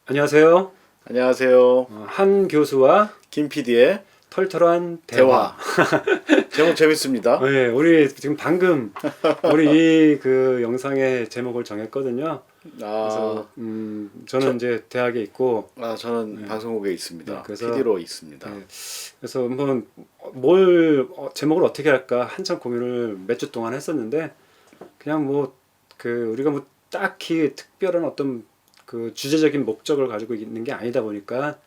안녕하세요. 안녕하세요. 한 교수와 김 PD의 털털한 대화. 대화. 제목 재밌습니다. 네, 우리 지금 방금 우리 그 영상의 제목을 정했거든요. 아, 그래서 저는 이제 대학에 있고, 저는 네. 방송국에 있습니다. 네, 그래서 PD로 있습니다. 네, 그래서 한번 뭘 제목을 어떻게 할까 한참 고민을 몇 주 동안 했었는데 그냥 뭐 그 우리가 뭐 딱히 특별한 어떤 그 주제적인 목적을 가지고 있는 게 아니다 보니까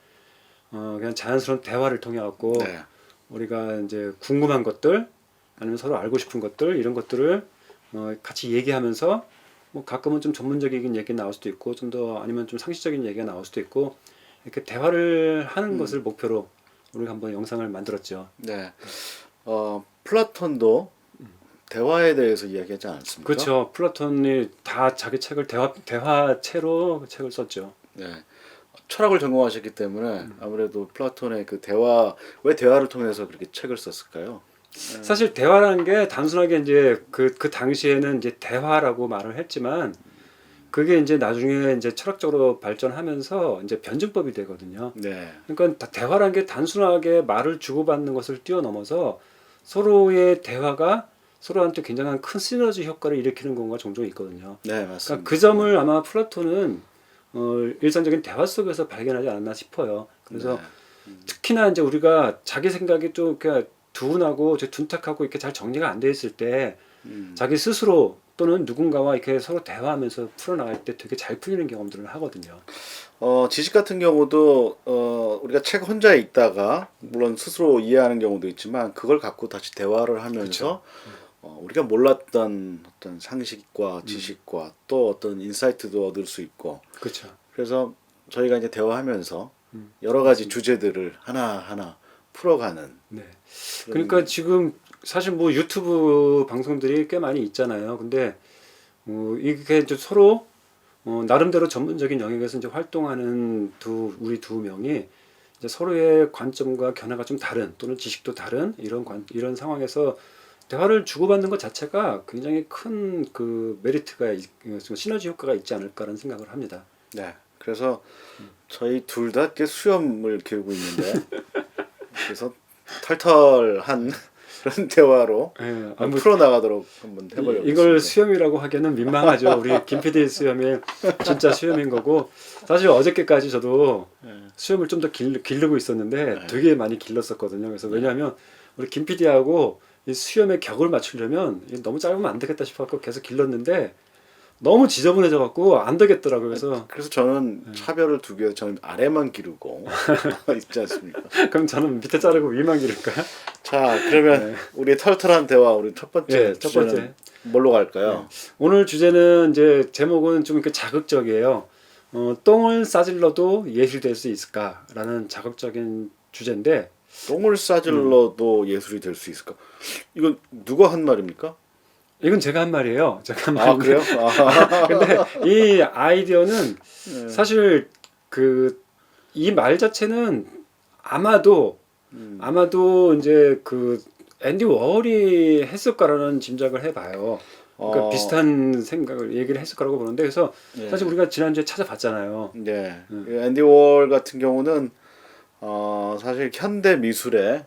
그냥 자연스러운 대화를 통해 갖고 네. 우리가 이제 궁금한 것들 아니면 서로 알고 싶은 것들 이런 것들을 같이 얘기하면서 뭐 가끔은 좀 전문적인 얘기 나올 수도 있고 좀 더 아니면 좀 상식적인 얘기가 나올 수도 있고 이렇게 대화를 하는 것을 목표로 우리가 한번 영상을 만들었죠. 네. 플라톤도 대화에 대해서 이야기하지 않았습니까? 그렇죠. 플라톤이 다 자기 책을 대화체로 책을 썼죠. 네. 철학을 전공하셨기 때문에 아무래도 플라톤의 그 대화, 왜 대화를 통해서 그렇게 책을 썼을까요? 사실 대화라는 게 단순하게 이제 그 당시에는 이제 대화라고 말을 했지만 그게 이제 나중에 이제 철학적으로 발전하면서 이제 변증법이 되거든요. 네. 그러니까 대화라는 게 단순하게 말을 주고받는 것을 뛰어넘어서 서로의 대화가 서로한테 굉장한 큰 시너지 효과를 일으키는 경우가 종종 있거든요. 네, 맞습니다. 그러니까 그 점을 아마 플라톤은 일상적인 대화 속에서 발견하지 않았나 싶어요. 그래서 네. 특히나 이제 우리가 자기 생각이 좀 이렇게 둔하고 둔탁하고 이렇게 잘 정리가 안 돼 있을 때 자기 스스로 또는 누군가와 이렇게 서로 대화하면서 풀어나갈 때 되게 잘 풀리는 경험들을 하거든요. 지식 같은 경우도 우리가 책 혼자 읽다가 물론 스스로 이해하는 경우도 있지만 그걸 갖고 다시 대화를 하면서 우리가 몰랐던 어떤 상식과 지식과 또 어떤 인사이트도 얻을 수 있고 그렇죠. 그래서 저희가 이제 대화하면서 여러 가지 주제들을 하나하나 풀어가는 네. 그러니까 지금 사실 뭐 유튜브 방송들이 꽤 많이 있잖아요. 근데 이게 이제 서로 나름대로 전문적인 영역에서 이제 활동하는 우리 두 명이 이제 서로의 관점과 견해가 좀 다른 또는 지식도 다른 이런 상황에서 대화를 주고받는 것 자체가 굉장히 큰 그 메리트가 시너지 효과가 있지 않을까라는 생각을 합니다. 네. 그래서 저희 둘 다 수염을 기르고 있는데 그래서 털털한 그런 대화로 예, 풀어나가도록 한번 해보려고 이걸 했습니다. 수염이라고 하기에는 민망하죠. 우리 김 PD 수염이 진짜 수염인 거고 사실 어저께까지 저도 수염을 좀 더 기르고 있었는데 되게 많이 길렀었거든요. 그래서 왜냐하면 우리 김 PD하고 이 수염의 격을 맞추려면 너무 짧으면 안 되겠다 싶어서 계속 길렀는데 너무 지저분해져 갖고 안 되겠더라고요. 그래서 저는 차별을 두고 저는 아래만 기르고 있지 않습니까? 그럼 저는 밑에 자르고 위만 기를까요? 자, 그러면 우리 털털한 대화 우리 첫 번째 첫 번째 주제는 뭘로 갈까요? 오늘 주제는 이제 제목은 좀 이렇게 자극적이에요. 똥을 싸질러도 예술이 될 수 있을까라는 자극적인 주제인데 똥을 싸질러도 예술이 될 수 있을까? 이건 누가 한 말입니까? 이건 제가 한 말이에요. 제가 한 아, 말인데 그래요? 근데 이 아이디어는 사실 그 이 말 자체는 아마도 이제 그 앤디 워홀이 했을 거라는 짐작을 해봐요. 그러니까 비슷한 생각을 얘기를 했을 거라고 보는데 그래서 사실 우리가 지난주에 찾아봤잖아요. 네. 앤디 월 같은 경우는 사실 현대 미술의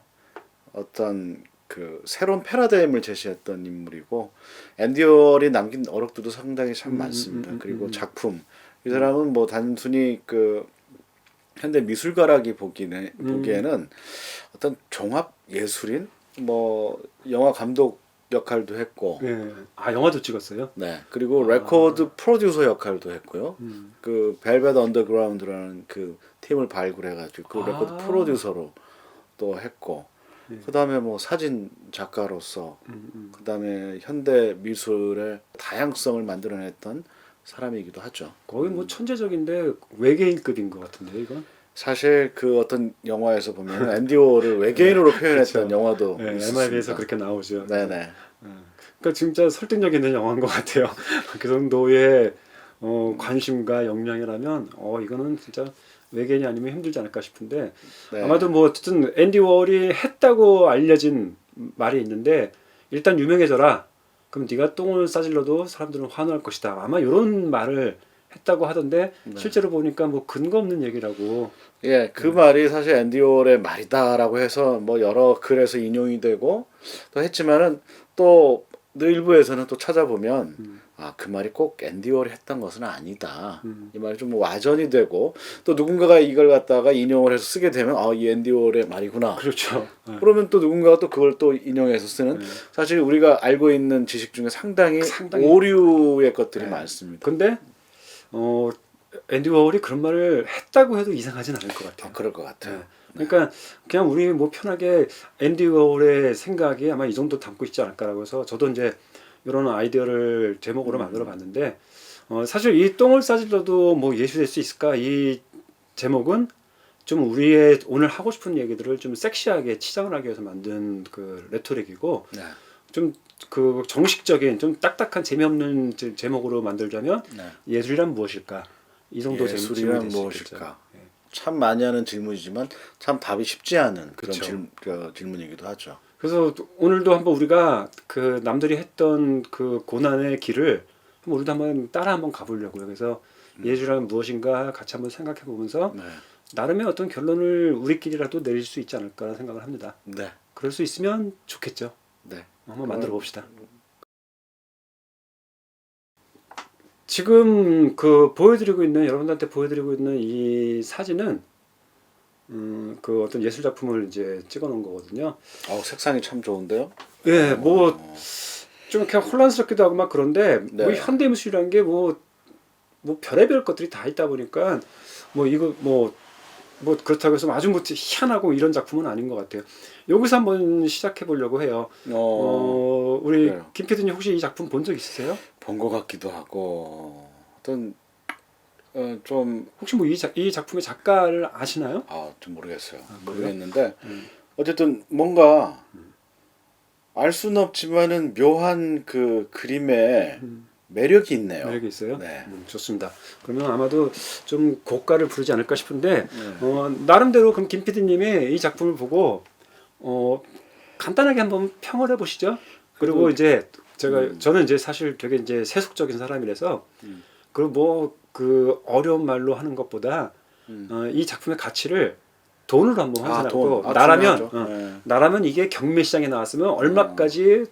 어떤 그 새로운 패러다임을 제시했던 인물이고 앤디 월이 남긴 어록들도 상당히 참 많습니다. 그리고 작품 이 사람은 뭐 단순히 그 현대 미술가라기 보기에는 어떤 종합 예술인 뭐 영화 감독 역할도 했고 네. 아 영화도 찍었어요? 네. 그리고 레코드 프로듀서 역할도 했고요. 그 벨벳 언더그라운드라는 그 팀을 발굴해가지고 그 레코드 프로듀서로 또 했고, 그다음에 뭐 사진 작가로서, 그다음에 현대 미술의 다양성을 만들어냈던 사람이기도 하죠. 거의 뭐 천재적인데 외계인급인 것 같은데 이건? 사실 그 어떤 영화에서 보면 앤디 워를 외계인으로 표현했던 그쵸. 영화도 네, 있었습니다. MIB에서 그렇게 나오죠. 네네. 그러니까 진짜 설득력 있는 영화인 것 같아요. 그 정도의 관심과 역량이라면 이거는 진짜 외계인이 아니면 힘들지 않을까 싶은데 네. 아마도 뭐 어쨌든 앤디 워홀이 했다고 알려진 말이 있는데 일단 유명해져라. 그럼 네가 똥을 싸질러도 사람들은 환호할 것이다. 아마 이런 말을 했다고 하던데 네. 실제로 보니까 뭐 근거 없는 얘기라고. 예, 그 말이 사실 앤디 월의 말이다라고 해서 뭐 여러 글에서 인용이 되고 또 했지만은 또 일부에서는 또 찾아보면 아, 그 말이 꼭 앤디 월이 했던 것은 아니다. 이 말이 좀 와전이 되고 또 누군가가 이걸 갖다가 인용을 해서 쓰게 되면 아, 이 앤디 월의 말이구나. 그렇죠. 네. 그러면 또 누군가가 또 그걸 또 인용해서 쓰는 사실 우리가 알고 있는 지식 중에 상당히 오류의 것들이 네. 많습니다. 근데 앤디 워홀이 그런 말을 했다고 해도 이상하진 않을 것 같아요. 아, 그럴 것 같아요. 네. 그러니까 그냥 우리 뭐 편하게 앤디 워홀의 생각이 아마 이 정도 담고 있지 않을까라고 해서 저도 이제 이런 아이디어를 제목으로 만들어 봤는데 사실 이 똥을 싸질러도 뭐 예술될 수 있을까 이 제목은 좀 우리의 오늘 하고 싶은 얘기들을 좀 섹시하게 치장을 하기 위해서 만든 그 레토릭이고 네. 좀 그 정식적인 좀 딱딱한 재미없는 제목으로 만들자면 네. 예술이란 무엇일까 이 정도 예술이란 질문이 될수 무엇일까? 있겠죠. 예. 참 많이 하는 질문이지만 참 답이 쉽지 않은 그런 그쵸. 질문이기도 하죠. 그래서 오늘도 한번 우리가 그 남들이 했던 그 고난의 길을 우리도 한번 따라 한번 가보려고요. 그래서 예술이란 무엇인가 같이 한번 생각해 보면서 네. 나름의 어떤 결론을 우리끼리라도 내릴 수 있지 않을까 생각을 합니다. 네. 그럴 수 있으면 좋겠죠. 네. 한번 만들어 봅시다. 지금 그 보여드리고 있는 여러분들한테 보여드리고 있는 이 사진은 그 어떤 예술 작품을 이제 찍어놓은 거거든요. 색상이 참 좋은데요. 예, 뭐 좀 그냥 혼란스럽기도 하고 막 그런데 네. 뭐 현대미술이라는 게 뭐 별의별 것들이 다 있다 보니까 뭐 이거 뭐 그렇다고 해서 아주 뭐 희한하고 이런 작품은 아닌 것 같아요. 여기서 한번 시작해 보려고 해요. 우리 그래요. 김 PD님 혹시 이 작품 본 적 있으세요? 본 것 같기도 하고 어떤 좀 혹시 뭐 이 작품의 작가를 아시나요? 좀 모르겠어요. 그래요? 모르겠는데 어쨌든 뭔가 알 수는 없지만은 묘한 그 그림에 매력이 있네요. 매력이 있어요? 네. 좋습니다. 그러면 아마도 좀 고가를 부르지 않을까 싶은데 네. 나름대로 그럼 김 PD님이 이 작품을 보고 간단하게 한번 평을 해보시죠. 그리고 이제 저는 이제 사실 되게 이제 세속적인 사람이라서 그리고 뭐 그 어려운 말로 하는 것보다 이 작품의 가치를 돈으로 한번 환산하고 나라면 네. 나라면 이게 경매 시장에 나왔으면 얼마까지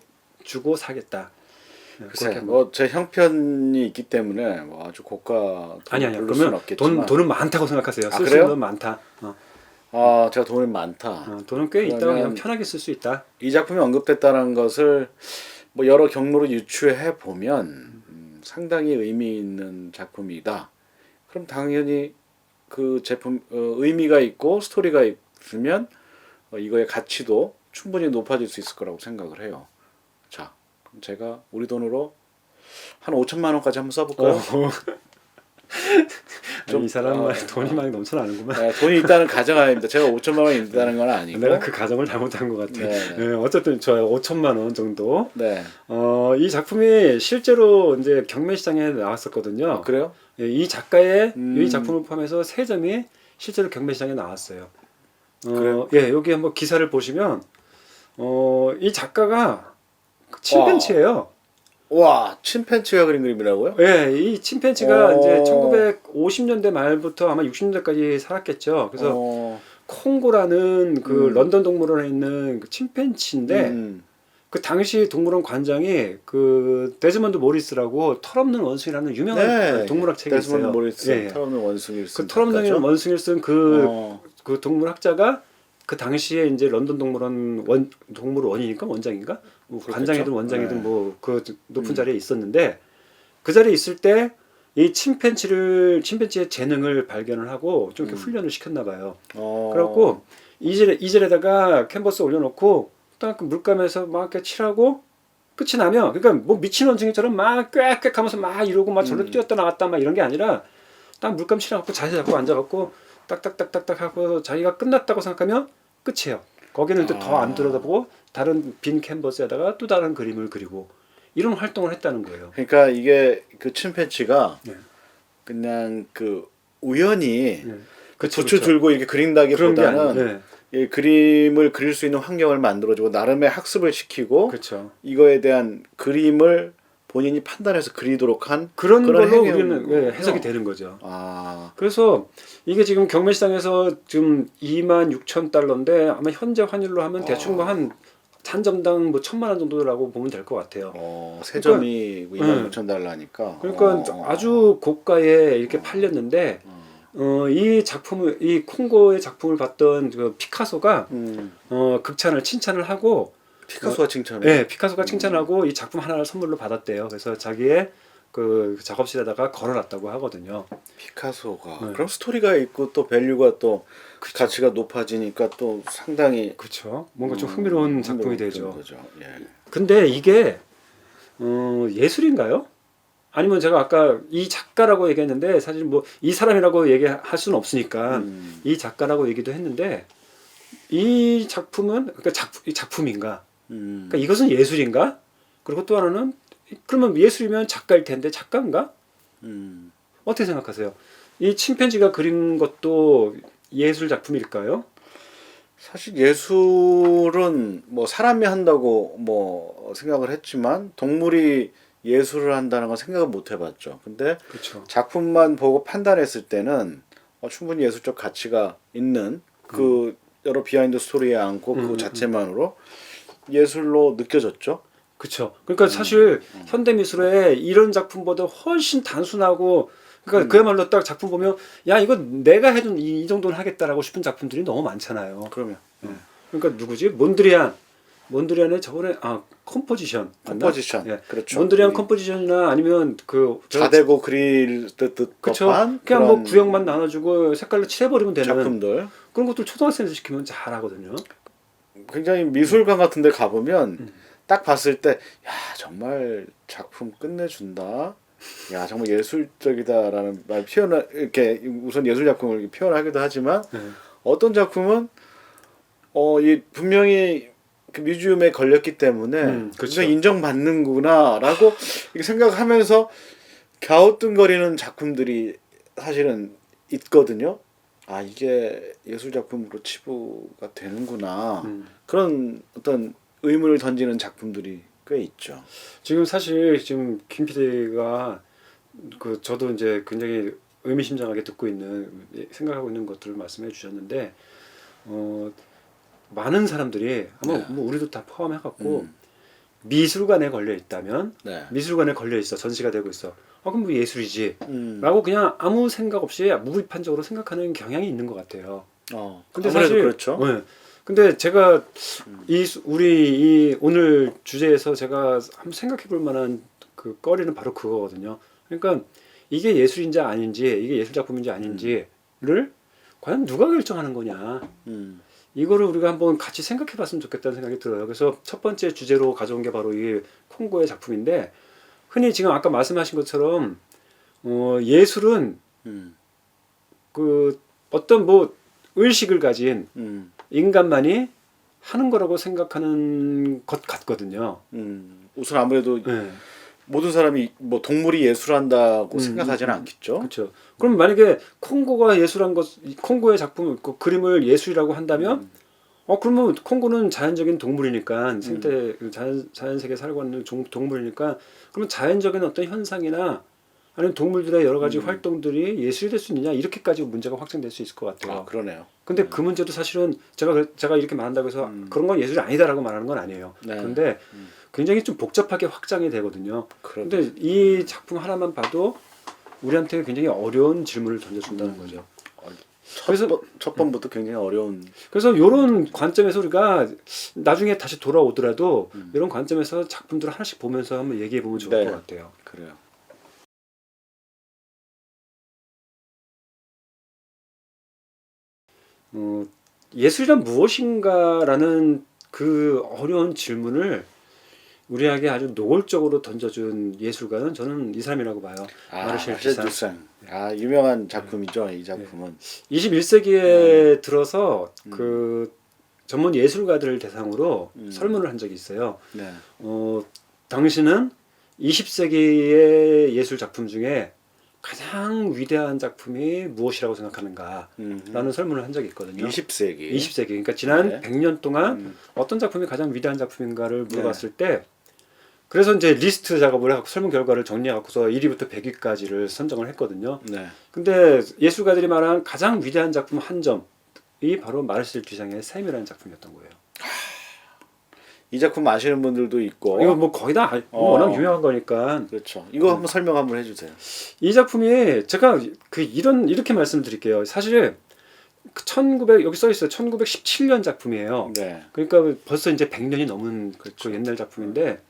주고 사겠다. 글쎄, 뭐 제 형편이 있기 때문에 뭐 아주 고가 아니요. 부를 수는 그러면 없겠지만 돈은 많다고 생각하세요. 쓸 수 그래요? 있는 돈 많다. 제가 돈이 많다. 돈은 꽤 있다고 그러면 그냥 편하게 쓸 수 있다. 이 작품이 언급됐다는 것을 뭐 여러 경로로 유추해 보면 상당히 의미 있는 작품이다. 그럼 당연히 그 제품 의미가 있고 스토리가 있으면 이거의 가치도 충분히 높아질 수 있을 거라고 생각을 해요. 자, 그럼 제가 우리 돈으로 한 5천만 원까지 한번 써볼까요? 좀 이 사람은 돈이 많이 넘쳐나는구만. 네, 돈이 있다는 가정 아닙니다. 제가 5천만 원이 있다는 건 아니고. 내가 그 가정을 잘못한 것 같아. 네. 네, 어쨌든 저 5천만 원 정도. 네. 이 작품이 실제로 이제 경매 시장에 나왔었거든요. 그래요? 예, 이 작가의 이 작품을 포함해서 3점이 실제로 경매 시장에 나왔어요. 그래요? 예, 여기 한번 기사를 보시면 이 작가가 침팬지예요. 와, 침팬지가 그린 그림이라고요? 예, 이 침팬지가 이제 1950년대 말부터 아마 60년대까지 살았겠죠. 그래서 콩고라는 그 런던 동물원에 있는 그 침팬지인데 그 당시 동물원 관장이 그 데즈먼드 모리스라고 털없는 원숭이라는 유명한 동물학 책이 있어요. 데즈먼드 모리스, 예. 털없는 원숭이를 쓴 그 털없는 원숭이를 쓴 그 동물학자가 그 당시에 이제 런던 동물원 동물원이니까 원장인가? 뭐 관장이든 원장이든 뭐 그 높은 자리에 있었는데 그 자리에 있을 때 이 침팬지의 재능을 발견을 하고 좀 이렇게 훈련을 시켰나 봐요. 그래갖고 이젤에다가 캔버스 올려놓고 딱 그 물감에서 막 이렇게 칠하고 끝이 나면 그러니까 뭐 미친 원숭이처럼 막 꽥꽥 하면서 막 이러고 막 저를 뛰었다 나왔다 막 이런 게 아니라 딱 물감 칠해갖고 자세 잡고 앉아갖고 딱딱딱딱딱 하고 자기가 끝났다고 생각하면 끝이에요. 거기는 또 더 안 들여다보고 다른 빈 캔버스에다가 또 다른 그림을 그리고 이런 활동을 했다는 거예요. 그러니까 이게 그 침팬지가 네. 그냥 그 우연히 그쵸, 붓을 들고 이렇게 그린다기보다는 네. 이 그림을 그릴 수 있는 환경을 만들어주고 나름의 학습을 시키고 그렇죠. 이거에 대한 그림을 본인이 판단해서 그리도록 한 그런 걸로 행위였군요. 우리는 예, 해석이 되는 거죠. 아, 그래서 이게 지금 경매시장에서 지금 26,000달러인데 아마 현재 환율로 하면 대충 뭐 한 잔점당 뭐 1,000만 원 정도라고 보면 될 것 같아요. 세 점이 그러니까, 26,000달러니까. 그러니까 아주 고가에 이렇게 팔렸는데 이 작품을 이 콩고의 작품을 봤던 그 피카소가 극찬을 칭찬을 하고 피카소가 칭찬을. 네, 피카소가 칭찬하고 이 작품 하나를 선물로 받았대요. 그래서 자기의 그 작업실에다가 걸어놨다고 하거든요. 피카소가. 네. 그럼 스토리가 있고 또 밸류가 또 가치가 높아지니까 또 상당히 그렇죠. 뭔가 좀 흥미로운 작품이 흥미로운 되죠. 거죠. 예. 근데 이게 예술인가요? 아니면 제가 아까 이 작가라고 얘기했는데 사실 뭐 이 사람이라고 얘기할 수는 없으니까 이 작가라고 얘기도 했는데 이 작품은 그러니까 이 작품인가? 그러니까 이것은 예술인가? 그리고 또 하나는 그러면 예술이면 작가일 텐데 작가인가? 어떻게 생각하세요? 이 침팬지가 그린 것도 예술 작품일까요? 사실 예술은 뭐 사람이 한다고 뭐 생각을 했지만 동물이 예술을 한다는 건 생각을 못 해봤죠. 근데 그렇죠. 작품만 보고 판단했을 때는 충분히 예술적 가치가 있는 그 여러 비하인드 스토리에 안고 그 자체만으로 예술로 느껴졌죠. 그렇죠. 그러니까 사실 현대 미술에 이런 작품보다 훨씬 단순하고 그러니까 그야말로 딱 작품 보면 야 이거 내가 해도 이 정도는 하겠다라고 싶은 작품들이 너무 많잖아요. 그러면 그러니까 누구지? 몬드리안의 저번에 컴포지션 맞나? 컴포지션. 예. 그렇죠. 몬드리안 컴포지션이나 아니면 그 자대고 그릴 듯 그쵸. 법한 그냥 뭐 그런 구역만 나눠주고 색깔로 칠해버리면 되는 작품들. 그런 것들 초등학생들 시키면 잘하거든요. 굉장히 미술관 같은 데 가보면 딱 봤을 때 야 정말 작품 끝내준다. 야 정말 예술적이다라는 말 표현을 이렇게 우선 예술 작품을 이렇게 표현하기도 하지만 어떤 작품은 이 분명히 그 뮤지엄에 걸렸기 때문에 그렇죠. 이거 인정받는구나라고 이렇게 생각하면서 갸우뚱거리는 작품들이 사실은 있거든요. 아 이게 예술 작품으로 치부가 되는구나. 그런 어떤 의문을 던지는 작품들이 꽤 있죠. 지금 사실 지금 김 PD가 그 저도 이제 굉장히 의미심장하게 듣고 있는 생각하고 있는 것들을 말씀해 주셨는데 많은 사람들이 아마 뭐 우리도 다 포함해갖고 미술관에 걸려 있다면 네. 미술관에 걸려 있어 전시가 되고 있어. 그럼 뭐 예술이지라고 그냥 아무 생각 없이 무비판적으로 생각하는 경향이 있는 것 같아요. 근데 아무래도 사실 그렇죠. 네. 근데 제가 우리 이 오늘 주제에서 제가 한번 생각해볼 만한 그 거리는 바로 그거거든요. 그러니까 이게 예술인지 아닌지 이게 예술 작품인지 아닌지를 과연 누가 결정하는 거냐. 이거를 우리가 한번 같이 생각해봤으면 좋겠다는 생각이 들어요. 그래서 첫 번째 주제로 가져온 게 바로 이 콩고의 작품인데 흔히 지금 아까 말씀하신 것처럼 예술은 그 어떤 뭐 의식을 가진 인간만이 하는 거라고 생각하는 것 같거든요. 우선 아무래도 네. 모든 사람이 뭐 동물이 예술한다고 생각하지는 않겠죠. 그렇죠. 그럼 만약에 콩고가 예술한 것, 콩고의 작품, 그 그림을 예술이라고 한다면, 그러면 콩고는 자연적인 동물이니까 생태 자연 세계에 살고 있는 동물이니까, 그러면 자연적인 어떤 현상이나 아니면 동물들의 여러 가지 활동들이 예술이 될 수 있느냐 이렇게까지 문제가 확장될 수 있을 것 같아요. 그러네요. 근데 그 문제도 사실은 제가 이렇게 말한다고 해서 그런 건 예술이 아니다라고 말하는 건 아니에요. 네. 근데 굉장히 좀 복잡하게 확장이 되거든요. 근데 이 작품 하나만 봐도 우리한테 굉장히 어려운 질문을 던져준다는 거죠. 그래서 첫 번부터 굉장히 어려운. 그래서 이런 관점에서 우리가 나중에 다시 돌아오더라도 이런 관점에서 작품들을 하나씩 보면서 한번 얘기해 보면 좋을 것 같아요. 그래요. 예술이란 무엇인가라는 그 어려운 질문을 우리에게 아주 노골적으로 던져준 예술가는 저는 이 사람이라고 봐요. 마르셀 두상. 유명한 작품이죠. 이 작품은 21세기에 들어서 그 전문 예술가들을 대상으로 설문을 한 적이 있어요. 네. 당신은 20세기의 예술 작품 중에 가장 위대한 작품이 무엇이라고 생각하는가? 라는 설문을 한 적이 있거든요. 20세기. 그러니까 지난 100년 동안 어떤 작품이 가장 위대한 작품인가를 물어봤을 때 그래서 이제 리스트 작업을 하고 설문 결과를 정리하고서 1위부터 100위까지를 선정을 했거든요. 네. 근데 예술가들이 말한 가장 위대한 작품 한 점이 바로 마르셀 듀샹의 샘이라는 작품이었던 거예요. 이 작품 아시는 분들도 있고. 이거 뭐 거의 다 워낙 유명한 거니까. 그렇죠. 이거 한번 설명 한번 해주세요. 이 작품이 제가 이렇게 말씀드릴게요. 사실 1900 여기 써 있어요. 1917년 작품이에요. 네. 그러니까 벌써 이제 100년이 넘은 그 옛날 작품인데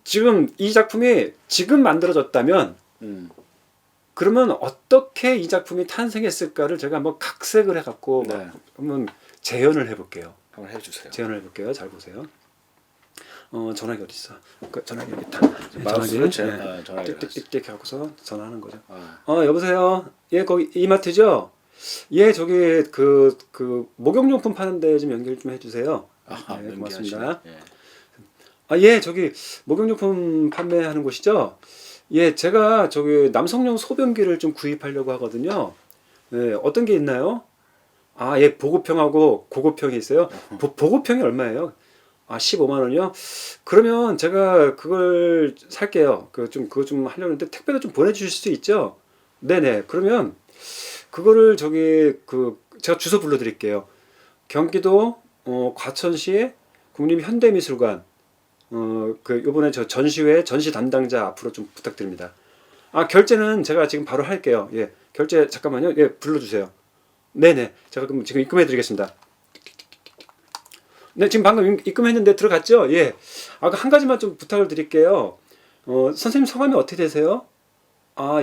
지금 이 작품이 지금 만들어졌다면 그러면 어떻게 이 작품이 탄생했을까를 제가 한번 각색을 해갖고 네. 한번 재현을 해볼게요. 한번 해주세요. 재현을 해볼게요. 잘 보세요. 전화기 어디 있어? 그 전화기 여기 있다. 마우스를 전화기 전화기 띡띡띡 하고서 전화하는 거죠. 아. 여보세요. 예, 거기 이마트죠? 예, 저기 그 목욕용품 파는 데 좀 연결 좀 해주세요. 네, 고맙습니다. 예. 예, 저기 목욕용품 판매하는 곳이죠? 예, 제가 저기 남성용 소변기를 좀 구입하려고 하거든요. 네, 어떤 게 있나요? 예, 보급형하고 고급형이 있어요. 보급형이 얼마예요? 15만 원이요? 그러면 제가 그걸 살게요. 그거 좀 하려고 했는데 택배로 좀 보내주실 수 있죠? 네네. 그러면 그거를 제가 주소 불러드릴게요. 경기도 과천시의 국립현대미술관 요번에 저 전시회 전시 담당자 앞으로 좀 부탁드립니다. 결제는 제가 지금 바로 할게요. 예, 결제 잠깐만요. 예, 불러주세요. 네네. 제가 그럼 지금 입금해드리겠습니다. 네, 지금 방금 입금했는데 들어갔죠? 예. 한 가지만 좀 부탁을 드릴게요. 선생님 성함이 어떻게 되세요?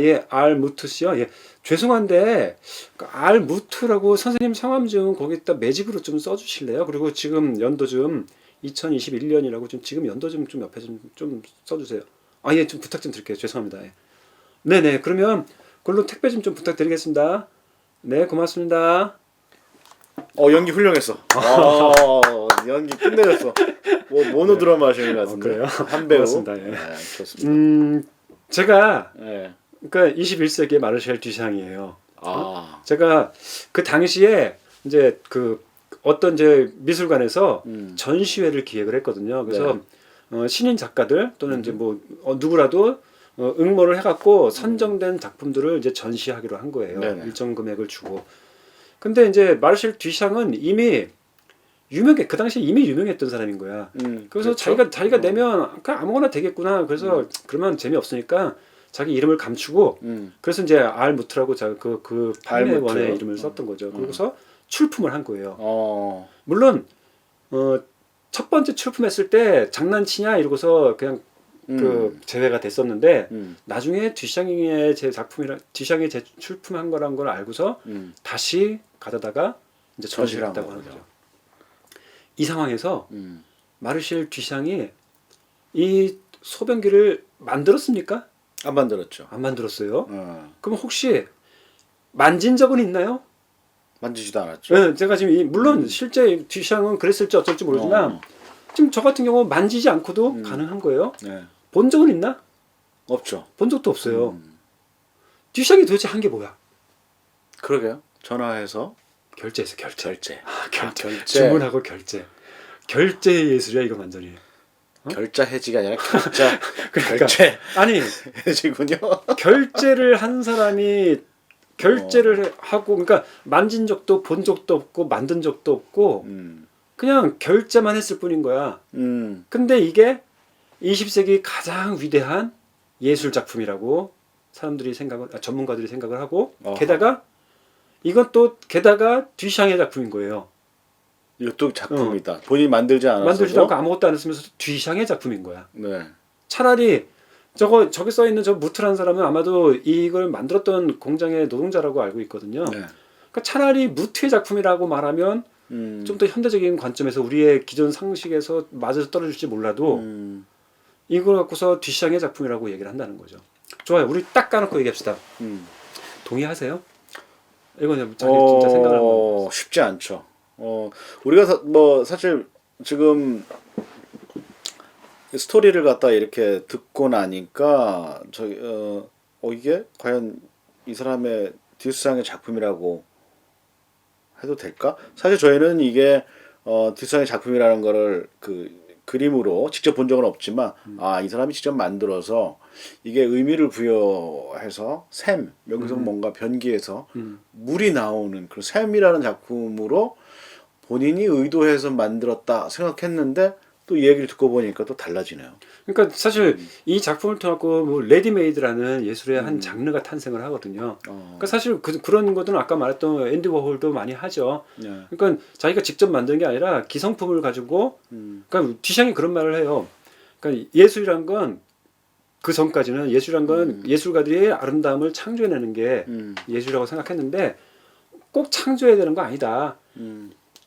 예, 알무트 씨요. 예, 죄송한데 알무트라고 선생님 성함 좀 거기다 매직으로 좀 써주실래요? 그리고 지금 연도 좀 2021년이라고 좀 지금 연도 좀 옆에 좀 써주세요. 예, 좀 부탁 좀 드릴게요. 죄송합니다. 예. 네네. 그러면 그걸로 택배 좀 부탁드리겠습니다. 네, 고맙습니다. 연기 훌륭했어. 연기 끝내줬어. 모노드라마 하시는 것 같은데. 그래요? 한 배우. 고맙습니다. 예. 네, 좋습니다. 제가 네. 그러니까 21세기의 마르셀 듀샹이에요. 아. 제가 그 당시에 이제 어떤 이제 미술관에서 전시회를 기획을 했거든요. 그래서 신인 작가들 또는 이제 뭐 누구라도 응모를 해갖고 선정된 작품들을 이제 전시하기로 한 거예요. 네네. 일정 금액을 주고. 근데 이제 마르셀 듀샹은 이미 그 당시에 이미 유명했던 사람인 거야. 그래서 그렇죠? 자기가 내면 그냥 아무거나 되겠구나. 그래서 그러면 재미없으니까 자기 이름을 감추고 그래서 이제 알무트라고 그 판매원의 알무트. 이름을 썼던 거죠. 그래서 출품을 한 거예요. 물론 첫 번째 출품했을 때 장난치냐 이러고서 그냥 제외가 됐었는데 나중에 듀샹의 듀샹이 출품한 거란 걸 알고서 다시 가져다가 이제 전시를 했다고 하는 거죠. 이 상황에서 마르셀 듀샹이 이 소변기를 만들었습니까? 안 만들었죠. 안 만들었어요. 그럼 혹시 만진 적은 있나요? 만지지도 않았죠. 네, 제가 지금 물론 실제 듀샹은 그랬을지 어쩔지 모르지만 지금 저 같은 경우 만지지 않고도 가능한 거예요. 네. 본 적은 있나? 없죠. 본 적도 없어요. 듀샹이 도대체 한 게 뭐야? 그러게요. 전화해서 결제했어, 결제. 결제. 주문하고 결제. 결제의 예술이야 이거 완전히. 결자 해지가 아니라 결자. 그러니까 결제 아니 해지군요. 결제를 한 사람이 결제를 하고 그러니까 만진 적도 본 적도 없고 만든 적도 없고 그냥 결제만 했을 뿐인 거야. 근데 이게 20세기 가장 위대한 예술 작품이라고 사람들이 전문가들이 생각을 하고 게다가 듀샹의 작품인 거예요. 이것도 작품이다. 본인이 만들지 않았어도. 만들지도 않고 아무것도 안 했으면서 듀샹의 작품인 거야. 네. 차라리 저기 써 있는 저 무트라는 사람은 아마도 이걸 만들었던 공장의 노동자라고 알고 있거든요. 네. 그러니까 차라리 무트의 작품이라고 말하면 좀 더 현대적인 관점에서 우리의 기존 상식에서 맞아서 떨어질지 몰라도 이걸 갖고서 듀샹의 작품이라고 얘기를 한다는 거죠. 좋아요. 우리 딱 까놓고 얘기합시다. 동의하세요? 이건 자기 진짜 생각을 한번 쉽지 않죠. 우리가 사실 지금 스토리를 갖다 이렇게 듣고 나니까 이게 과연 이 사람의 듀샹의 작품이라고 해도 될까? 사실 저희는 이게 듀샹의 작품이라는 거를 그림으로 직접 본 적은 없지만 이 사람이 직접 만들어서 이게 의미를 부여해서 샘 여기서 뭔가 변기에서 물이 나오는 그런 샘이라는 작품으로 본인이 의도해서 만들었다 생각했는데 또 이 얘기를 듣고 보니까 또 달라지네요. 그러니까 사실 이 작품을 통해 뭐 레디메이드라는 예술의 한 장르가 탄생을 하거든요. 그러니까 사실 그런 것들은 아까 말했던 앤디 워홀도 많이 하죠. 네. 그러니까 자기가 직접 만든 게 아니라 기성품을 가지고 그러니까 뒤샹이 그런 말을 해요. 그러니까 예술이란 건 그 전까지는 예술이란 건 예술가들이 아름다움을 창조해내는 게 예술이라고 생각했는데 꼭 창조해야 되는 거 아니다.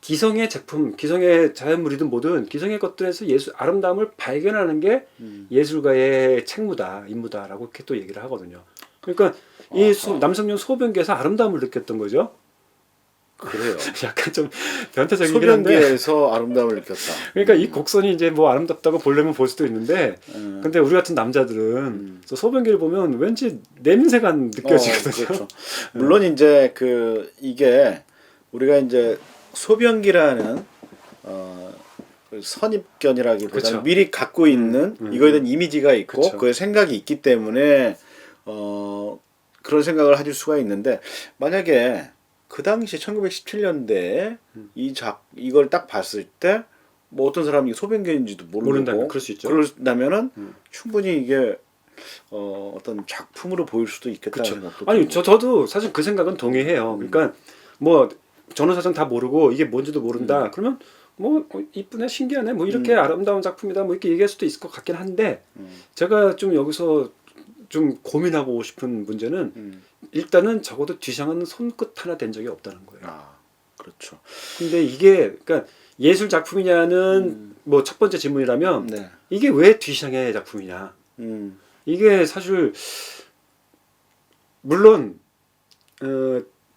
기성의 작품, 기성의 자연물이든 뭐든 기성의 것들에서 예술 아름다움을 발견하는 게 예술가의 책무다, 임무다라고 이렇게 또 얘기를 하거든요. 그러니까 이 남성용 소변기에서 아름다움을 느꼈던 거죠. 그래요. 약간 좀 변태적이긴 한데. 소변기에서 아름다움을 느꼈다. 그러니까 이 곡선이 이제 뭐 아름답다고 보려면 볼 수도 있는데, 근데 우리 같은 남자들은 소변기를 보면 왠지 냄새가 느껴지거든요. 그렇죠. 물론 이제 이게 우리가 이제 소변기라는 그 선입견이라기보다는 그쵸. 미리 갖고 있는 이거에 대한 이미지가 있고 그쵸. 그의 생각이 있기 때문에 그런 생각을 가질 수가 있는데 만약에 그 당시 1917년대에 이걸 딱 봤을 때 뭐 어떤 사람이 소변기인지도 모르고 그럴 수 있죠. 그런다면은 충분히 이게 어떤 작품으로 보일 수도 있겠다는 그쵸. 생각도 아니 들고. 저도 사실 그 생각은 동의해요. 그러니까 뭐 전후사정 다 모르고 이게 뭔지도 모른다. 그러면 뭐 이쁘네, 신기하네, 뭐 이렇게 아름다운 작품이다, 뭐 이렇게 얘기할 수도 있을 것 같긴 한데 제가 좀 여기서 좀 고민하고 싶은 문제는 일단은 적어도 뒤샹은 손끝 하나 댄 적이 없다는 거예요. 그렇죠. 근데 이게 그러니까 예술 작품이냐는 뭐 첫 번째 질문이라면 네. 이게 왜 뒤샹의 작품이냐? 이게 사실 물론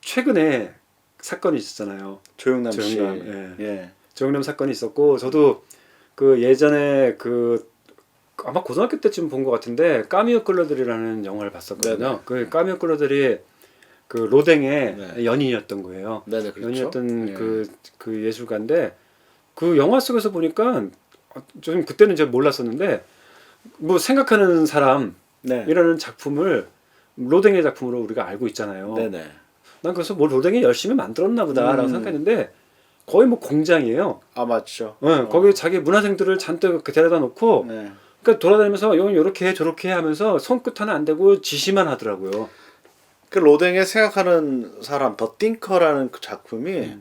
최근에 사건이 있었잖아요. 조영남 씨. 조영남, 예. 조영남 사건이 있었고 저도 그 예전에 아마 고등학교 때쯤 본 것 같은데 까미오 끌러들이라는 영화를 봤었거든요. 그 까미오 끌러들이 그 로댕의 연인이었던 거예요. 네네, 그렇죠. 연인이었던 예. 그 예술가인데 그 영화 속에서 보니까 좀 그때는 제가 몰랐었는데 뭐 생각하는 사람이라는 작품을 로댕의 작품으로 우리가 알고 있잖아요. 네네. 난 그래서 뭐 로댕이 열심히 만들었나 보다라고 생각했는데 거의 뭐 공장이에요. 맞죠. 거기 자기 문화생들을 잔뜩 데려다 놓고 네. 그러니까 돌아다니면서 이건 이렇게 해 저렇게 해 하면서 손끝 하나 안 대고 지시만 하더라고요. 그 로댕의 생각하는 사람 더 띵커라는 그 작품이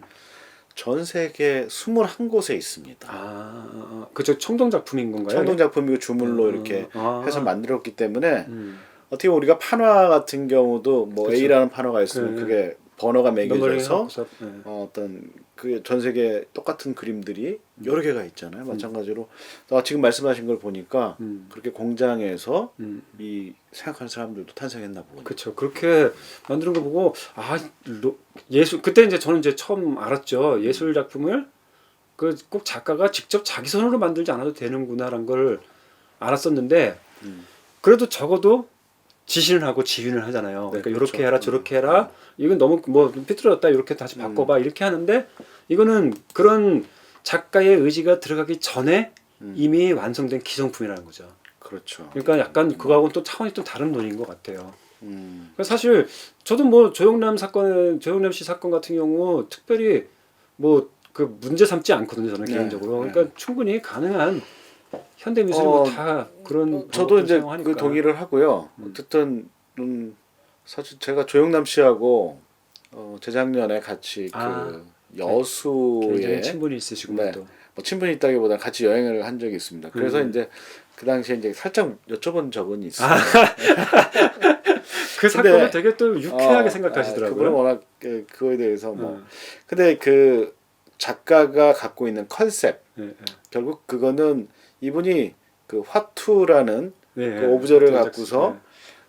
전 세계 21곳에 있습니다. 그저 청동 작품인 건가요? 청동 작품이고 주물로 이렇게 해서 만들었기 때문에 어떻게 보면 우리가 판화 같은 경우도 뭐 그쵸. A라는 판화가 있으면 그게 번호가 매겨져서 네. 어떤 그 전 세계 똑같은 그림들이 여러 개가 있잖아요. 마찬가지로 지금 말씀하신 걸 보니까 그렇게 공장에서 이 생각하는 사람들도 탄생했나 보군요. 그렇죠. 그렇게 만드는 거 보고 예술 그때 이제 저는 이제 처음 알았죠. 예술 작품을 꼭 작가가 직접 자기 손으로 만들지 않아도 되는구나라는 걸 알았었는데 그래도 적어도 지시는 하고 지휘는 하잖아요. 그러니까 그렇죠. 이렇게 해라 저렇게 해라. 이건 너무 뭐 삐뚤어졌다 이렇게 다시 바꿔봐 이렇게 하는데 이거는 그런 작가의 의지가 들어가기 전에 이미 완성된 기성품이라는 거죠. 그렇죠. 그러니까 약간 그거하고는 또 차원이 좀 다른 논인 것 같아요. 그러니까 사실 저도 뭐 조영남 씨 사건 같은 경우 특별히 뭐 그 문제 삼지 않거든요. 저는 개인적으로. 그러니까 충분히 가능한 현대 미술이 뭐 다 그런 저도 이제 사용하니까. 그 동의를 하고요. 어쨌든 사실 제가 조영남 씨하고 재작년에 같이 그 여수에 굉장히 친분이 있으시고 또. 뭐 친분이 있다기보다 같이 여행을 한 적이 있습니다. 그래서 이제 그 당시에 이제 살짝 여쭤본 적은 있어요. 그 사건을 되게 또 유쾌하게 생각하시더라고요. 그분은 워낙 그거에 대해서 뭐 근데 그 작가가 갖고 있는 컨셉 결국 그거는 이분이 그 화투라는 그 오브제를 갖고서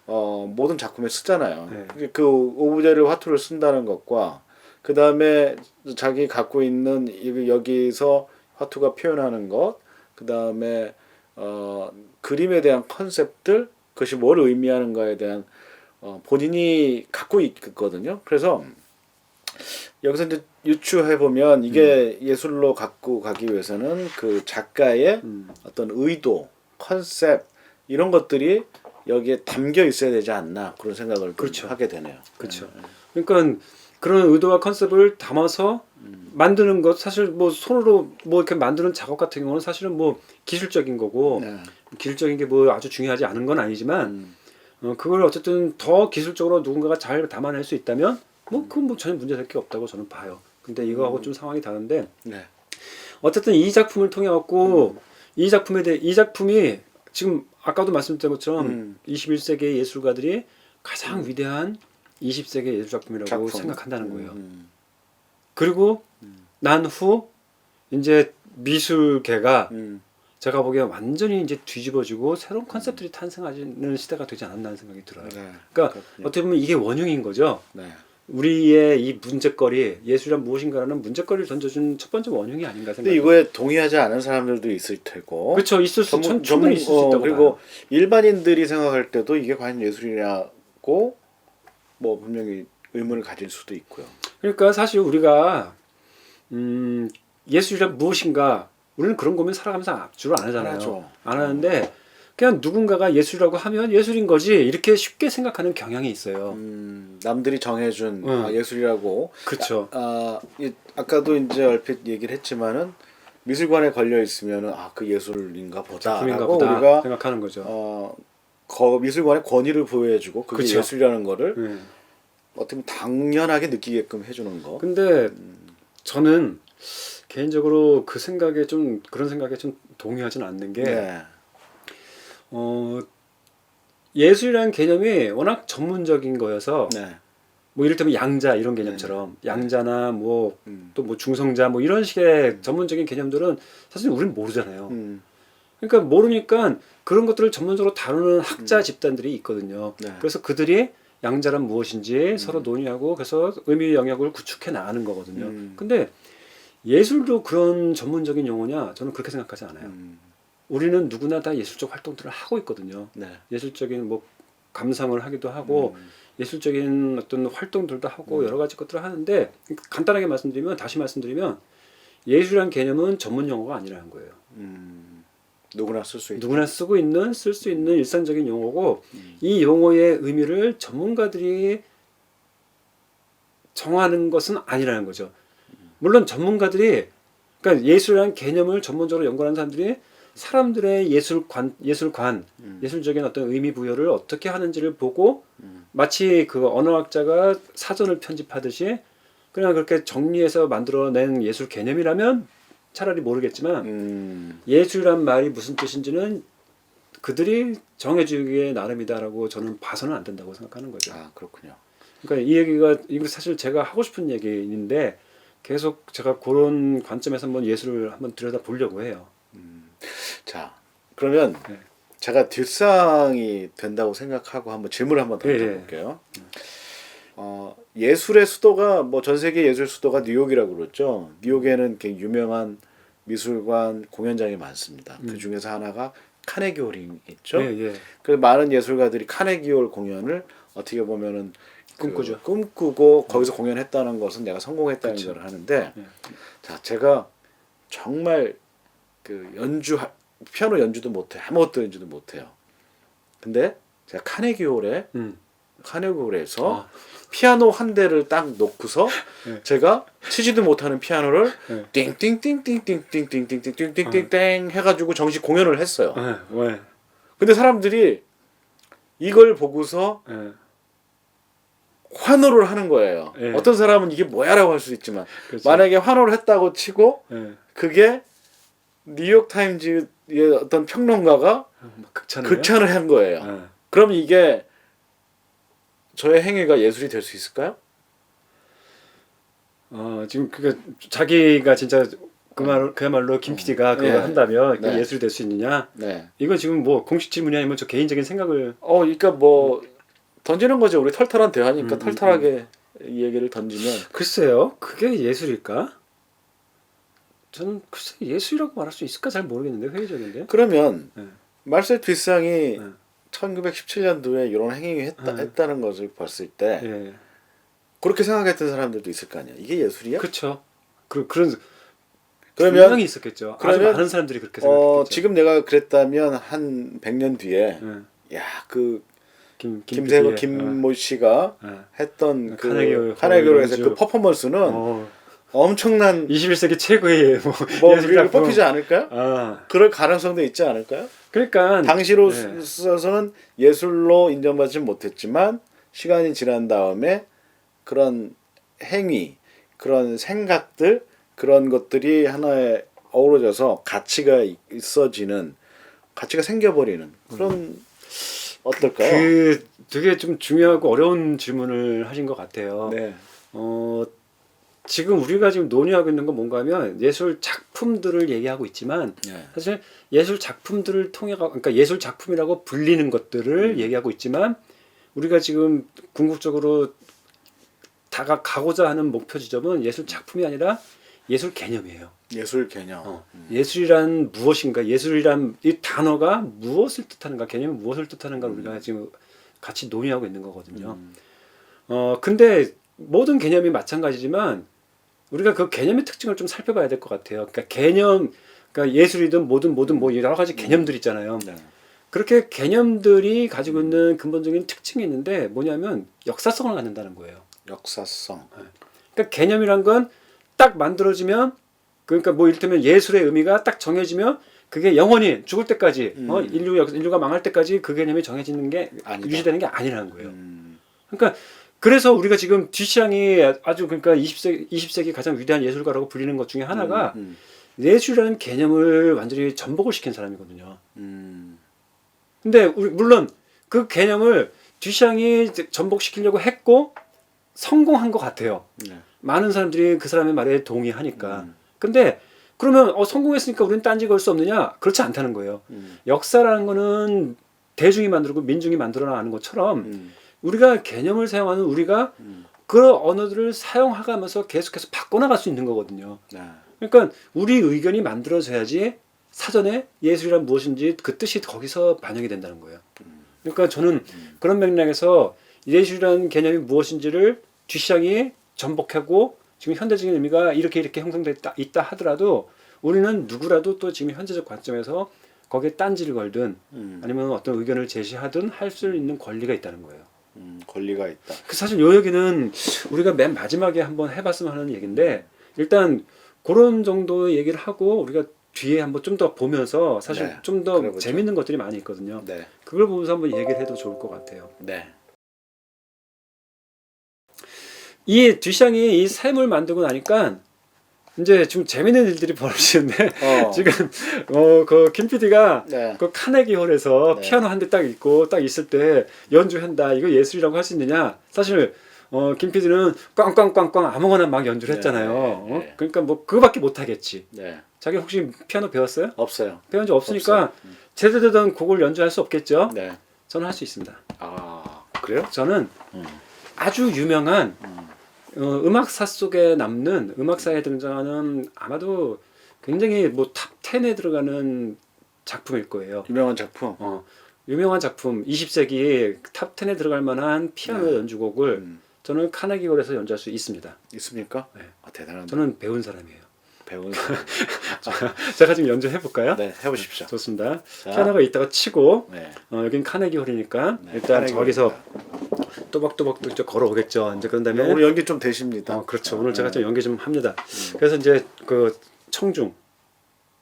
모든 작품에 쓰잖아요. 그 오브제를 화투를 쓴다는 것과 그 다음에 자기 갖고 있는 여기서 화투가 표현하는 것, 그 다음에 그림에 대한 컨셉들, 그것이 뭘 의미하는가에 대한 본인이 갖고 있거든요. 그래서 여기서 이제 유추해 보면 이게 예술로 갖고 가기 위해서는 그 작가의 어떤 의도, 컨셉 이런 것들이 여기에 담겨 있어야 되지 않나 그런 생각을 좀 그렇죠. 하게 되네요. 그렇죠. 그러니까 그런 의도와 컨셉을 담아서 만드는 것 사실 뭐 손으로 뭐 이렇게 만드는 작업 같은 경우는 사실은 뭐 기술적인 거고 네. 기술적인 게 뭐 아주 중요하지 않은 건 아니지만 그걸 어쨌든 더 기술적으로 누군가가 잘 담아낼 수 있다면 뭐 그건 뭐 전혀 문제될 게 없다고 저는 봐요. 근데 이거하고 좀 상황이 다른데 네. 어쨌든 이 작품을 통해 갖고 이 작품이 지금 아까도 말씀드린 것처럼 21세기의 예술가들이 가장 위대한 20세기 예술 작품이라고 작품. 생각한다는 거예요. 그리고 난 후 이제 미술계가 제가 보기엔 완전히 이제 뒤집어지고 새로운 컨셉들이 탄생하는 시대가 되지 않았나 생각이 들어요. 네. 그러니까 그렇군요. 어떻게 보면 이게 원흉인 거죠. 네. 우리의 이 문제거리, 예술이란 무엇인가라는 문제거리를 던져준 첫 번째 원흉이 아닌가 근데 생각해요. 이거에 동의하지 않은 사람들도 있을 테고. 그렇죠. 있을 수 충분히 있을 수 있다고 그리고 봐요. 일반인들이 생각할 때도 이게 과연 예술이냐고 뭐 분명히 의문을 가질 수도 있고요. 그러니까 사실 우리가 예술이란 무엇인가 우리는 그런 고민 살아가면서 주로 안 하잖아요. 하죠. 안 하는데 그냥 누군가가 예술이라고 하면 예술인 거지 이렇게 쉽게 생각하는 경향이 있어요. 남들이 정해준 예술이라고. 그렇죠. 아까도 이제 얼핏 얘기를 했지만은 미술관에 걸려 있으면은 그 예술인가 작품인가 보다라고 보다 우리가 생각하는 거죠. 미술관의 권위를 부여해주고 그게 그쵸. 예술이라는 거를 네. 어떻게 보면 당연하게 느끼게끔 해주는 거. 근데 저는 개인적으로 그 생각에 좀 그런 생각에 좀 동의하지는 않는 게 네. 예술이라는 개념이 워낙 전문적인 거여서 네. 뭐 이를테면 양자 이런 개념처럼 양자나 뭐 또 뭐 중성자 뭐 이런 식의 전문적인 개념들은 사실 우리는 모르잖아요. 그러니까 모르니까 그런 것들을 전문적으로 다루는 학자 집단들이 있거든요. 네. 그래서 그들이 양자란 무엇인지 서로 논의하고 그래서 의미 영역을 구축해 나가는 거거든요. 근데 예술도 그런 전문적인 용어냐? 저는 그렇게 생각하지 않아요. 우리는 누구나 다 예술적 활동들을 하고 있거든요. 네. 예술적인 뭐 감상을 하기도 하고 예술적인 어떤 활동들도 하고 여러 가지 것들을 하는데 간단하게 다시 말씀드리면 예술이란 개념은 전문 용어가 아니라는 거예요. 누구나 쓸 수 있다. 누구나 쓸 수 있는 일상적인 용어고 이 용어의 의미를 전문가들이 정하는 것은 아니라는 거죠. 물론 전문가들이 그러니까 예술이라는 개념을 전문적으로 연구하는 사람들이 사람들의 예술적인 어떤 의미 부여를 어떻게 하는지를 보고 마치 그 언어학자가 사전을 편집하듯이 그냥 그렇게 정리해서 만들어낸 예술 개념이라면 차라리 모르겠지만 예술이란 말이 무슨 뜻인지는 그들이 정해주기에 나름이다라고 저는 봐서는 안 된다고 생각하는 거죠. 그렇군요. 그러니까 이 얘기가 이거 사실 제가 하고 싶은 얘기인데 계속 제가 그런 관점에서 한번 예술을 한번 들여다 보려고 해요. 자, 그러면 네. 제가 뒷상이 된다고 생각하고 한번 질문을 한번 던져볼게요. 예술의 수도가 뭐 전 세계 예술 수도가 뉴욕이라고 그러죠. 뉴욕에는 굉장히 유명한 미술관 공연장이 많습니다. 그 중에서 하나가 카네기홀이 있죠. 그래서 많은 예술가들이 카네기홀 공연을 어떻게 보면은 꿈꾸죠. 꿈꾸고 거기서 공연했다는 것은 내가 성공했다는 그쵸. 걸 하는데, 자, 제가 정말 그 피아노 연주도 못해, 아무것도 연주도 못해요. 근데 제가 카네기홀에서 피아노 한 대를 딱 놓고서 제가 치지도 못하는 피아노를 띵띵띵띵띵띵띵띵띵띵띵띵 해가지고 정식 공연을 했어요. 근데 사람들이 이걸 보고서 환호를 하는 거예요. 어떤 사람은 이게 뭐야라고 할 수 있지만 그렇죠. 만약에 환호를 했다고 치고 그게 뉴욕타임즈의 어떤 평론가가 극찬을 한 거예요. 그럼 이게 저의 행위가 예술이 될 수 있을까요? 지금 그게 자기가 진짜 그야말로 김 PD가 그걸 한다면 그게 예술이 될 수 있느냐? 네. 이거 지금 뭐 공식 질문이 아니면 저 개인적인 생각을 그러니까 뭐 던지는 거죠. 우리 털털한 대화니까 털털하게 이 얘기를 던지면 글쎄요. 그게 예술일까? 저는 글쎄 예술이라고 말할 수 있을까 잘 모르겠는데 회의적인데. 그러면 말셀 뒷상이 1917년도에 이런 행위를 했다는 것을 봤을 때 그렇게 생각했던 사람들도 있을 거 아니야. 이게 예술이야? 그렇죠. 그런 그러면 분명히 있었겠죠. 아주 그러면 많은 사람들이 그렇게 생각했겠죠. 지금 내가 그랬다면 한 100년 뒤에 예. 야, 그 PD의, 김세호 김모 씨가 예. 했던 그 카네기 카네기홀에서 연주. 그 퍼포먼스는 어, 엄청난 21세기 최고의 뭐 예술 우리를 작품. 뽑히지 않을까요? 아, 그럴 가능성도 있지 않을까요? 그러니까 당시로서는 예술로 인정받지 못했지만 시간이 지난 다음에 그런 행위, 그런 생각들, 그런 것들이 하나에 어우러져서 가치가 있어지는, 가치가 생겨버리는 그런 어떨까요? 그 되게 좀 중요하고 어려운 질문을 하신 것 같아요. 네. 지금 우리가 지금 논의하고 있는 건 뭔가 하면 예술 작품들을 얘기하고 있지만 네. 사실 예술 작품들을 통해 그러니까 예술 작품이라고 불리는 것들을 얘기하고 있지만 우리가 지금 궁극적으로 가고자 하는 목표 지점은 예술 작품이 아니라 예술 개념이에요. 예술 개념. 예술이란 무엇인가, 예술이란 이 단어가 무엇을 뜻하는가, 개념이 무엇을 뜻하는가 우리가 지금 같이 논의하고 있는 거거든요. 근데 모든 개념이 마찬가지지만 우리가 그 개념의 특징을 좀 살펴봐야 될 것 같아요. 그러니까 그러니까 예술이든 뭐든 뭐 여러 가지 개념들 있잖아요. 네. 그렇게 개념들이 가지고 있는 근본적인 특징이 있는데 뭐냐면 역사성을 갖는다는 거예요. 역사성. 그러니까 개념이란 건 딱 만들어지면 그러니까 뭐 이를테면 예술의 의미가 딱 정해지면 그게 영원히 죽을 때까지 인류가 망할 때까지 그 개념이 정해지는 게 아니다. 유지되는 게 아니라는 거예요. 그러니까 그래서 우리가 지금 듀샹이 아주 그러니까 20세기 가장 위대한 예술가라고 불리는 것 중에 하나가 예술이라는 개념을 완전히 전복을 시킨 사람이거든요. 근데 물론 그 개념을 듀샹이 전복시키려고 했고 성공한 것 같아요. 네. 많은 사람들이 그 사람의 말에 동의하니까. 근데 그러면 성공했으니까 우리는 딴지 걸 수 없느냐? 그렇지 않다는 거예요. 역사라는 거는 대중이 만들고 민중이 만들어 나가는 것처럼 우리가 개념을 사용하는 우리가 그 언어들을 사용하면서 계속해서 바꿔나갈 수 있는 거거든요. 네. 그러니까 우리 의견이 만들어져야지 사전에 예술이란 무엇인지 그 뜻이 거기서 반영이 된다는 거예요. 그러니까 저는 그런 맥락에서 예술이라는 개념이 무엇인지를 듀샹이 전복하고 지금 현대적인 의미가 이렇게 형성돼 있다 하더라도 우리는 누구라도 또 지금 현재적 관점에서 거기에 딴지를 걸든 아니면 어떤 의견을 제시하든 할 수 있는 권리가 있다는 거예요. 권리가 있다. 그 사실 요 얘기는 우리가 맨 마지막에 한번 해봤으면 하는 얘기인데 일단 그런 정도 얘기를 하고 우리가 뒤에 한번 좀 더 보면서 사실 네, 좀 더 그래보죠. 재밌는 것들이 많이 있거든요. 네. 그걸 보면서 한번 얘기를 해도 좋을 것 같아요. 네. 이 듀샹이 이 샘을 만들고 나니까 이제 좀 재밌는 일들이 벌어지는데 지금 그 김 PD가 네. 그 카네기 홀에서 네. 피아노 한 대 딱 있고 딱 있을 때 연주한다 이거 예술이라고 할 수 있느냐 사실 김 PD는 꽝꽝꽝꽝 아무거나 막 연주를 했잖아요. 네. 그러니까 뭐 그거밖에 못 하겠지. 네. 자기 혹시 피아노 배웠어요? 없어요. 배운 적 없으니까 없어요. 제대로 된 곡을 연주할 수 없겠죠. 네. 저는 할 수 있습니다. 아, 그래요? 저는 아주 유명한 음악사 속에 남는 음악사에 등장하는 아마도 굉장히 뭐 탑 10에 들어가는 작품일 거예요. 유명한 작품. 유명한 작품 20세기 탑 10에 들어갈 만한 피아노 연주곡을 저는 카네기 홀에서 연주할 수 있습니다. 있습니까? 네. 아, 대단한. 저는 배운 사람이에요. 배우는. 제가 지금 연주해 볼까요? 네, 해보십시오. 좋습니다. 자. 피아노가 이따가 치고 네. 여긴 카네기 홀이니까 네, 일단 카네기 저기서 홀입니다. 또박또박 또 이제 걸어오겠죠. 이제 그런 다음에 오늘 연기 좀 되십니다. 그렇죠. 오늘 제가 좀 연기 좀 합니다. 그래서 이제 그 청중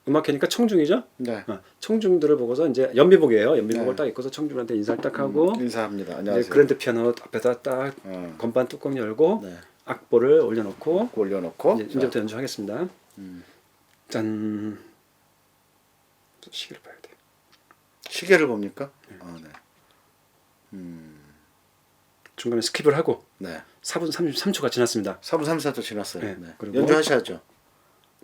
음악회니까 청중이죠. 네. 청중들을 보고서 이제 연비복이에요. 연비복을 네. 딱 입고서 청중한테 인사를 딱 하고 인사합니다. 이제 안녕하세요. 그랜드 피아노 앞에다 딱 건반 뚜껑 열고 네. 악보를 올려놓고 올려놓고 이제부터 연주하겠습니다. 짠. 시계를 봐야 돼. 시계를 봅니까? 네. 중간에 스킵을 하고 네. 4분 33초가 지났습니다. 4분 34초 지났어요. 네. 네. 그리고 연주하셔야죠.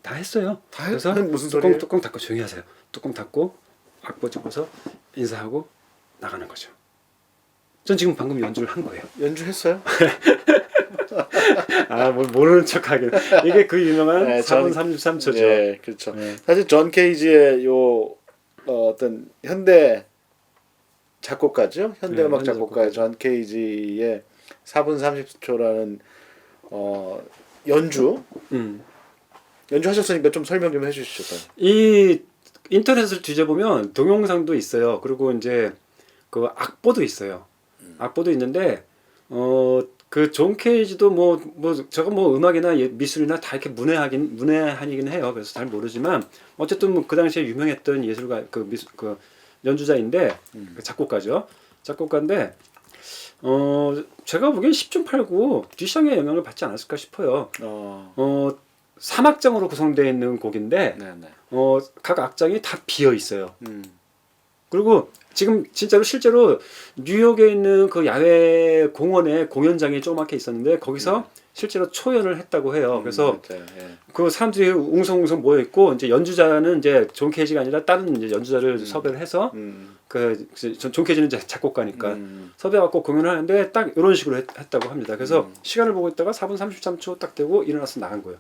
다 했어요. 다 그래서 했- 무슨 소리예요? 뚜껑 닫고 조용히 하세요. 뚜껑 닫고 악보 집어서 인사하고 나가는 거죠. 전 지금 방금 연주를 한 거예요. 연주했어요? 뭘 모르는 척하긴. 이게 그 유명한 네, 4분 33초죠. 네, 그렇죠. 네. 사실 존 케이지의 요 어떤 현대 작곡가죠. 현대 네, 음악 현대 작곡가의 작곡가죠. 존 케이지의 4분 30초라는 연주 음. 연주하셨으니까 좀 설명 좀 해주시죠. 이 인터넷을 뒤져보면 동영상도 있어요. 그리고 이제 그 악보도 있어요. 악보도 있는데 그 존 케이지도 저거 음악이나 미술이나 다 이렇게 문외한이긴 해요. 그래서 잘 모르지만 어쨌든 그 당시에 유명했던 예술가 그 연주자인데 그 작곡가인데 제가 보기엔 10중 8구 듀샹의 영향을 받지 않았을까 싶어요. 어 3악장으로 구성되어 있는 곡인데 네네. 각 악장이 다 비어 있어요. 그리고 지금 진짜로 실제로 뉴욕에 있는 그 야외 공원에 공연장이 조그맣게 있었는데 거기서 실제로 초연을 했다고 해요. 그래서 맞아요. 예. 그 사람들이 웅성웅성 모여 있고 이제 연주자는 이제 존 케이지가 아니라 다른 이제 연주자를 섭외를 해서 존 케이지는 이제 작곡가니까 섭외해갖고 공연을 하는데 딱 이런 식으로 했다고 합니다. 그래서 시간을 보고 있다가 4분 33초 딱 되고 일어나서 나간 거예요.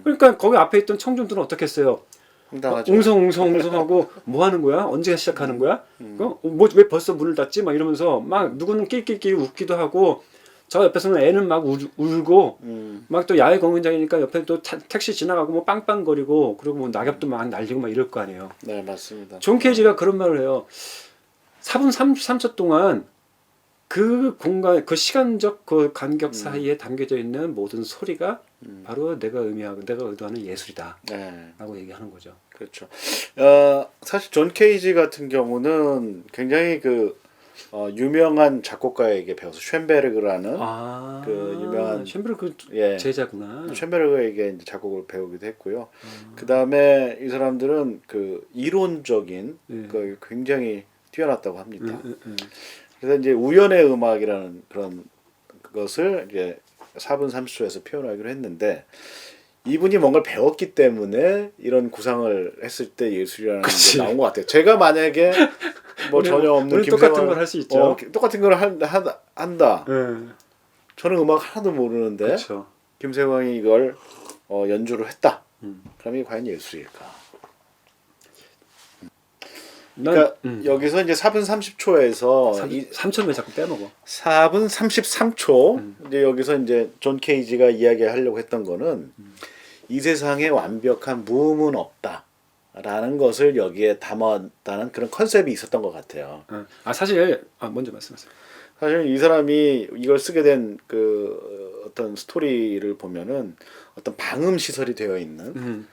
그러니까 거기 앞에 있던 청중들은 어떻게 했어요? 황당하죠. 웅성웅성하고 뭐 하는 거야? 언제 시작하는 거야? 왜 벌써 문을 닫지? 막 이러면서 막 누구는 낄낄끼리 웃기도 하고 저 옆에서는 애는 막 울고 막 또 야외 공연장이니까 옆에 또 택시 지나가고 뭐 빵빵거리고 그리고 뭐 낙엽도 막 날리고 막 이럴 거 아니에요. 네 맞습니다. 존 케이지가 그런 말을 해요. 4분 33초 동안 그 공간, 그 시간적 그 간격 사이에 담겨져 있는 모든 소리가 바로 내가 의도하는 예술이다. 네. 라고 얘기하는 거죠. 그렇죠. 사실 존 케이지 같은 경우는 굉장히 유명한 작곡가에게 배워서 쉔베르그라는 그 유명한 쉔베르그 예, 제자구나. 쉔베르그에게 이제 작곡을 배우기도 했고요. 그 다음에 이 사람들은 그 이론적인 그 굉장히 뛰어났다고 합니다. 그래서 이제 우연의 음악이라는 그런 것을 이제 4분 30초에서 표현하기로 했는데 이분이 뭔가를 배웠기 때문에 이런 구상을 했을 때 예술이라는 게 나온 것 같아요. 제가 만약에 뭐 전혀 없는 우리 똑같은 걸 할 수 있죠. 똑같은 걸 한다. 저는 음악 하나도 모르는데 그쵸. 김세광이 이걸 연주를 했다. 그럼 이게 과연 예술일까? 그러니까 여기서 이제 4분 30초에서 3초 왜 자꾸 빼먹어? 4분 33초 이제 여기서 이제 존 케이지가 이야기하려고 했던 거는 이 세상에 완벽한 무음은 없다라는 것을 여기에 담았다는 그런 컨셉이 있었던 것 같아요. 사실 먼저 말씀하세요. 사실 이 사람이 이걸 쓰게 된 그 어떤 스토리를 보면은 어떤 방음 시설이 되어 있는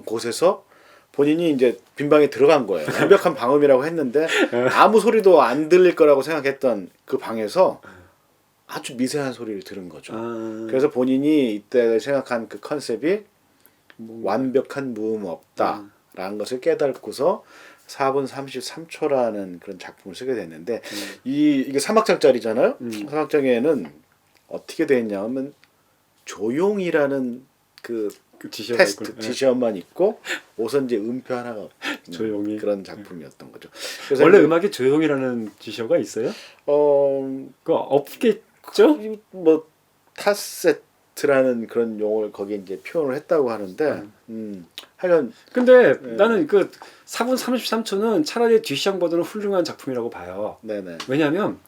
곳에서 본인이 이제 빈방에 들어간 거예요. 완벽한 방음이라고 했는데 아무 소리도 안 들릴 거라고 생각했던 그 방에서 아주 미세한 소리를 들은 거죠. 그래서 본인이 이때 생각한 그 컨셉이 완벽한 무음 없다라는 것을 깨닫고서 4분 33초라는 그런 작품을 쓰게 됐는데 이게 3악장짜리잖아요. 3악장에는 어떻게 되어 있냐면 조용이라는 그 테스트 지시어만 있고 우선 이제 음표 하나가 조용히 그런 작품이었던 거죠. 그래서 원래 음악에 조용이라는 지시어가 있어요? 그거 없겠죠? 뭐 타세트라는 그런 용어를 거기에 이제 표현을 했다고 하는데 하여간 근데 나는 그 4분 33초는 차라리 듀샹보다는 훌륭한 작품이라고 봐요. 네네. 왜냐하면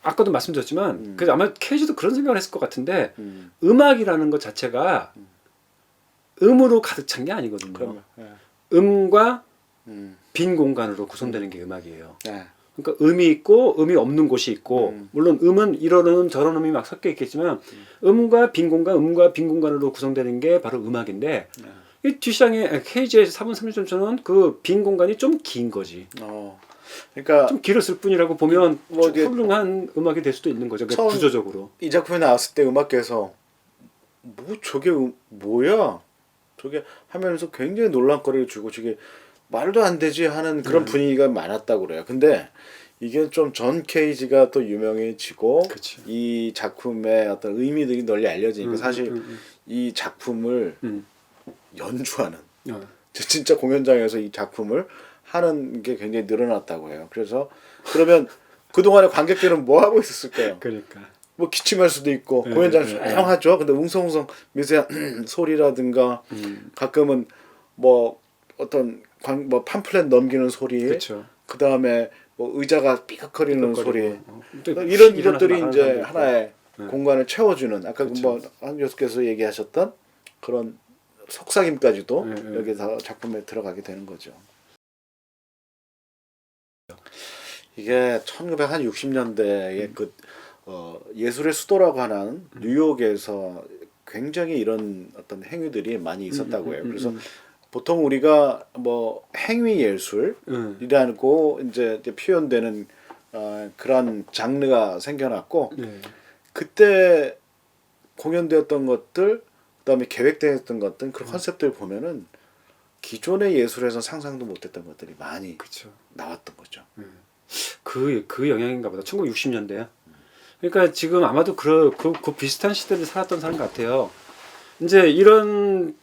아까도 말씀드렸지만 그래서 아마 케이지도 그런 생각을 했을 것 같은데 음악이라는 것 자체가 음으로 가득 찬 게 아니거든요. 그럼요. 음과 빈 공간으로 구성되는 게 음악이에요. 네. 그러니까 음이 있고 음이 없는 곳이 있고 물론 음은 이런 음 저런 음이 막 섞여 있겠지만 음과 빈 공간으로 구성되는 게 바로 음악인데 이 듀샹의 케이지의 4분 30초는 그 빈 공간이 좀 긴 거지. 그러니까 좀 길었을 뿐이라고 보면 훌륭한 음악이 될 수도 있는 거죠. 구조적으로. 이 작품이 나왔을 때 음악계에서 뭐 저게 뭐야? 저게 하면서 굉장히 논란거리를 주고 저게 말도 안 되지 하는 그런 분위기가 많았다고 그래요. 근데 이게 좀 존 케이지가 또 유명해지고 그치. 이 작품의 어떤 의미들이 널리 알려지니까 사실 이 작품을 연주하는 진짜 공연장에서 이 작품을 하는 게 굉장히 늘어났다고 해요. 그래서 그러면 그동안에 관객들은 뭐 하고 있었을까요? 그러니까 뭐 기침할 수도 있고 공연장 조용하죠. 근데 웅성웅성 미세한 소리라든가 가끔은 뭐 어떤 뭐 팜플렛 넘기는 소리, 그쵸. 그 다음에 뭐 의자가 삐걱거리는 소리, 삐걱거리고. 이런 것들이 이제 하나의 공간을 채워주는 아까 그렇죠. 뭐한 교수께서 얘기하셨던 그런 속삭임까지도 네. 여기서 작품에 들어가게 되는 거죠. 이게 1960년대에 그 예술의 수도라고 하는 뉴욕에서 굉장히 이런 어떤 행위들이 많이 있었다고 해요. 그래서 보통 우리가 뭐 행위 예술이라고 이제 표현되는 그런 장르가 생겨났고 네. 그때 공연되었던 것들, 그다음에 계획되었던 것들 그런 컨셉들 보면은 기존의 예술에서 상상도 못했던 것들이 많이 그렇죠. 나왔던 거죠. 그 영향인가 보다. 1960년대야. 그러니까 지금 아마도 그 비슷한 시대를 살았던 사람 같아요. 이제 이런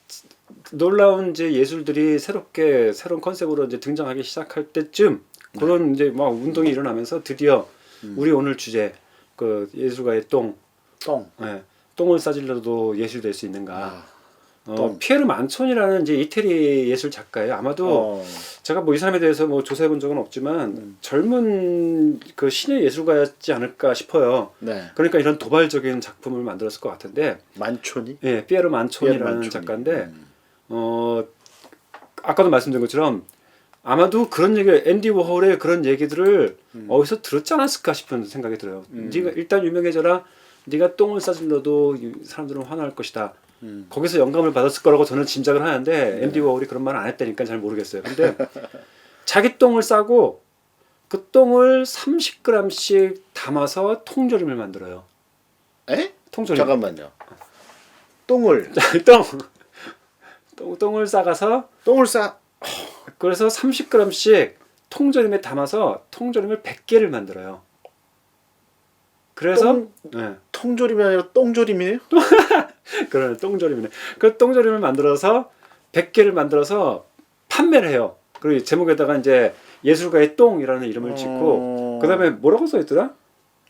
놀라운 이제 예술들이 새로운 컨셉으로 이제 등장하기 시작할 때쯤 그런 이제 막 운동이 일어나면서 드디어 우리 오늘 주제 그 예술가의 똥, 예, 똥을 싸질러도 예술이 될 수 있는가? 똥. 피에르 만촌이라는 이제 이태리 예술 작가예요. 아마도 제가 뭐 이 사람에 대해서 뭐 조사해 본 적은 없지만 젊은 그 신의 예술가였지 않을까 싶어요. 네. 그러니까 이런 도발적인 작품을 만들었을 것 같은데, 만촌이? 예, 피에르 만촌이라는 작가인데, 아까도 말씀드린 것처럼 아마도 그런 얘기, 앤디 워홀의 그런 얘기들을 어디서 들었지 않았을까 싶은 생각이 들어요. 네가 일단 유명해져라. 네가 똥을 싸질러도 사람들은 환호할 것이다. 거기서 영감을 받았을 거라고 저는 짐작을 하는데 앤디 워홀이 그런 말을 안 했다니까 잘 모르겠어요. 근데 자기 똥을 싸고 그 똥을 30g씩 담아서 통조림을 만들어요. 에? 통조림. 잠깐만요. 똥을 똥을 싸가서 똥을 싸 그래서 30g씩 통조림에 담아서 통조림을 100개를 만들어요. 그래서 통조림이 아니라 똥조림이에요? 그런 똥조림이네. 그 똥조림을 만들어서 100개를 만들어서 판매를 해요. 그리고 제목에다가 이제 예술가의 똥이라는 이름을 짓고 그다음에 뭐라고 써 있더라?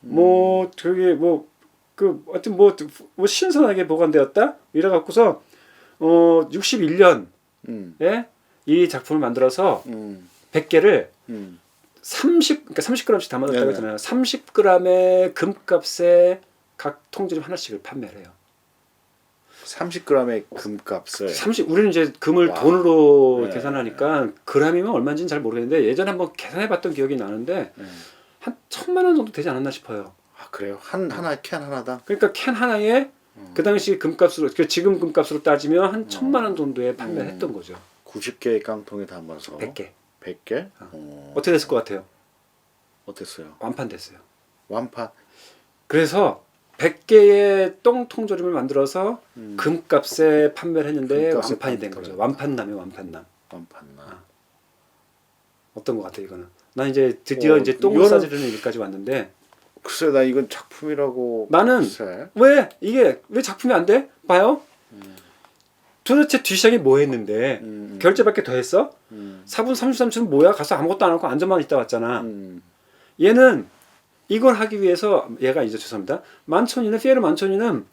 뭐 저기 하여튼 뭐 신선하게 보관되었다. 이래 갖고서 61년에 이 작품을 만들어서 100개를 30g씩 담아뒀다고 했잖아요. 30g의 금값에 각 통조림 하나씩을 판매를 해요. 30g의 금값을 우리는 이제 금을 돈으로 네. 계산하니까 그람이면 얼마인지는 잘 모르겠는데 예전에 한번 계산해봤던 기억이 나는데 한 1,000만 원 정도 되지 않았나 싶어요. 아 그래요? 캔 하나당? 그러니까 캔 하나에 그 당시 금값으로 지금 금값으로 따지면 한 1,000만 원 정도에 판매를 했던 거죠. 90개의 깡통에 담아서 100개. 100개? 어떻게 됐을 것 같아요? 어땠어요? 완판됐어요. 완판? 그래서 100개의 통조림을 만들어서 금값에 판매를 했는데 금값에 완판이 된 거죠. 완판남이에요, 완판남. 완판나. 어떤 것 같아요, 이거는? 난 이제 드디어 이제 똥을 이거는- 싸지르는 일까지 왔는데 글쎄 나 이건 작품이라고 나는 글쎄. 이게 왜 작품이 안 돼? 봐요. 도대체 뒷시장이 뭐 했는데 결제밖에 더 했어? 4분 33초는 뭐야? 가서 아무것도 안 하고 앉아만 있다 왔잖아. 얘는 이걸 하기 위해서 얘가 이제 죄송합니다. 피에르 만촌이는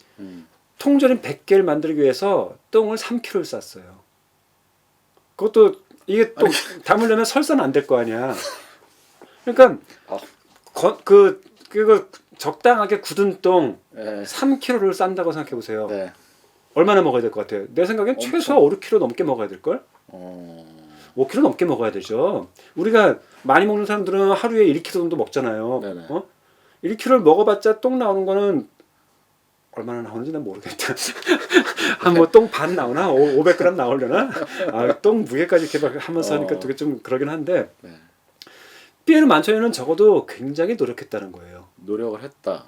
통조림 100개를 만들기 위해서 똥을 3kg를 쌌어요. 그것도 이게 또 담으려면 설사는 안 될 거 아니야. 그러니까 그거 적당하게 굳은 똥 3kg를 싼다고 생각해 보세요. 네. 얼마나 먹어야 될 것 같아요? 내 생각엔 엄청. 최소 5kg 넘게 먹어야 될 걸? 5kg 넘게 먹어야 되죠. 우리가 많이 먹는 사람들은 하루에 1kg 정도 먹잖아요. 네네. 1kg를 먹어봤자 똥 나오는 거는 얼마나 나오는지 난 모르겠다. 한 뭐 똥 반 나오나? 500g 나오려나? 똥 무게까지 이렇게 하면서 하니까 되게 좀 그러긴 한데 네. 피에르 만촌이는 적어도 굉장히 노력했다는 거예요. 노력을 했다.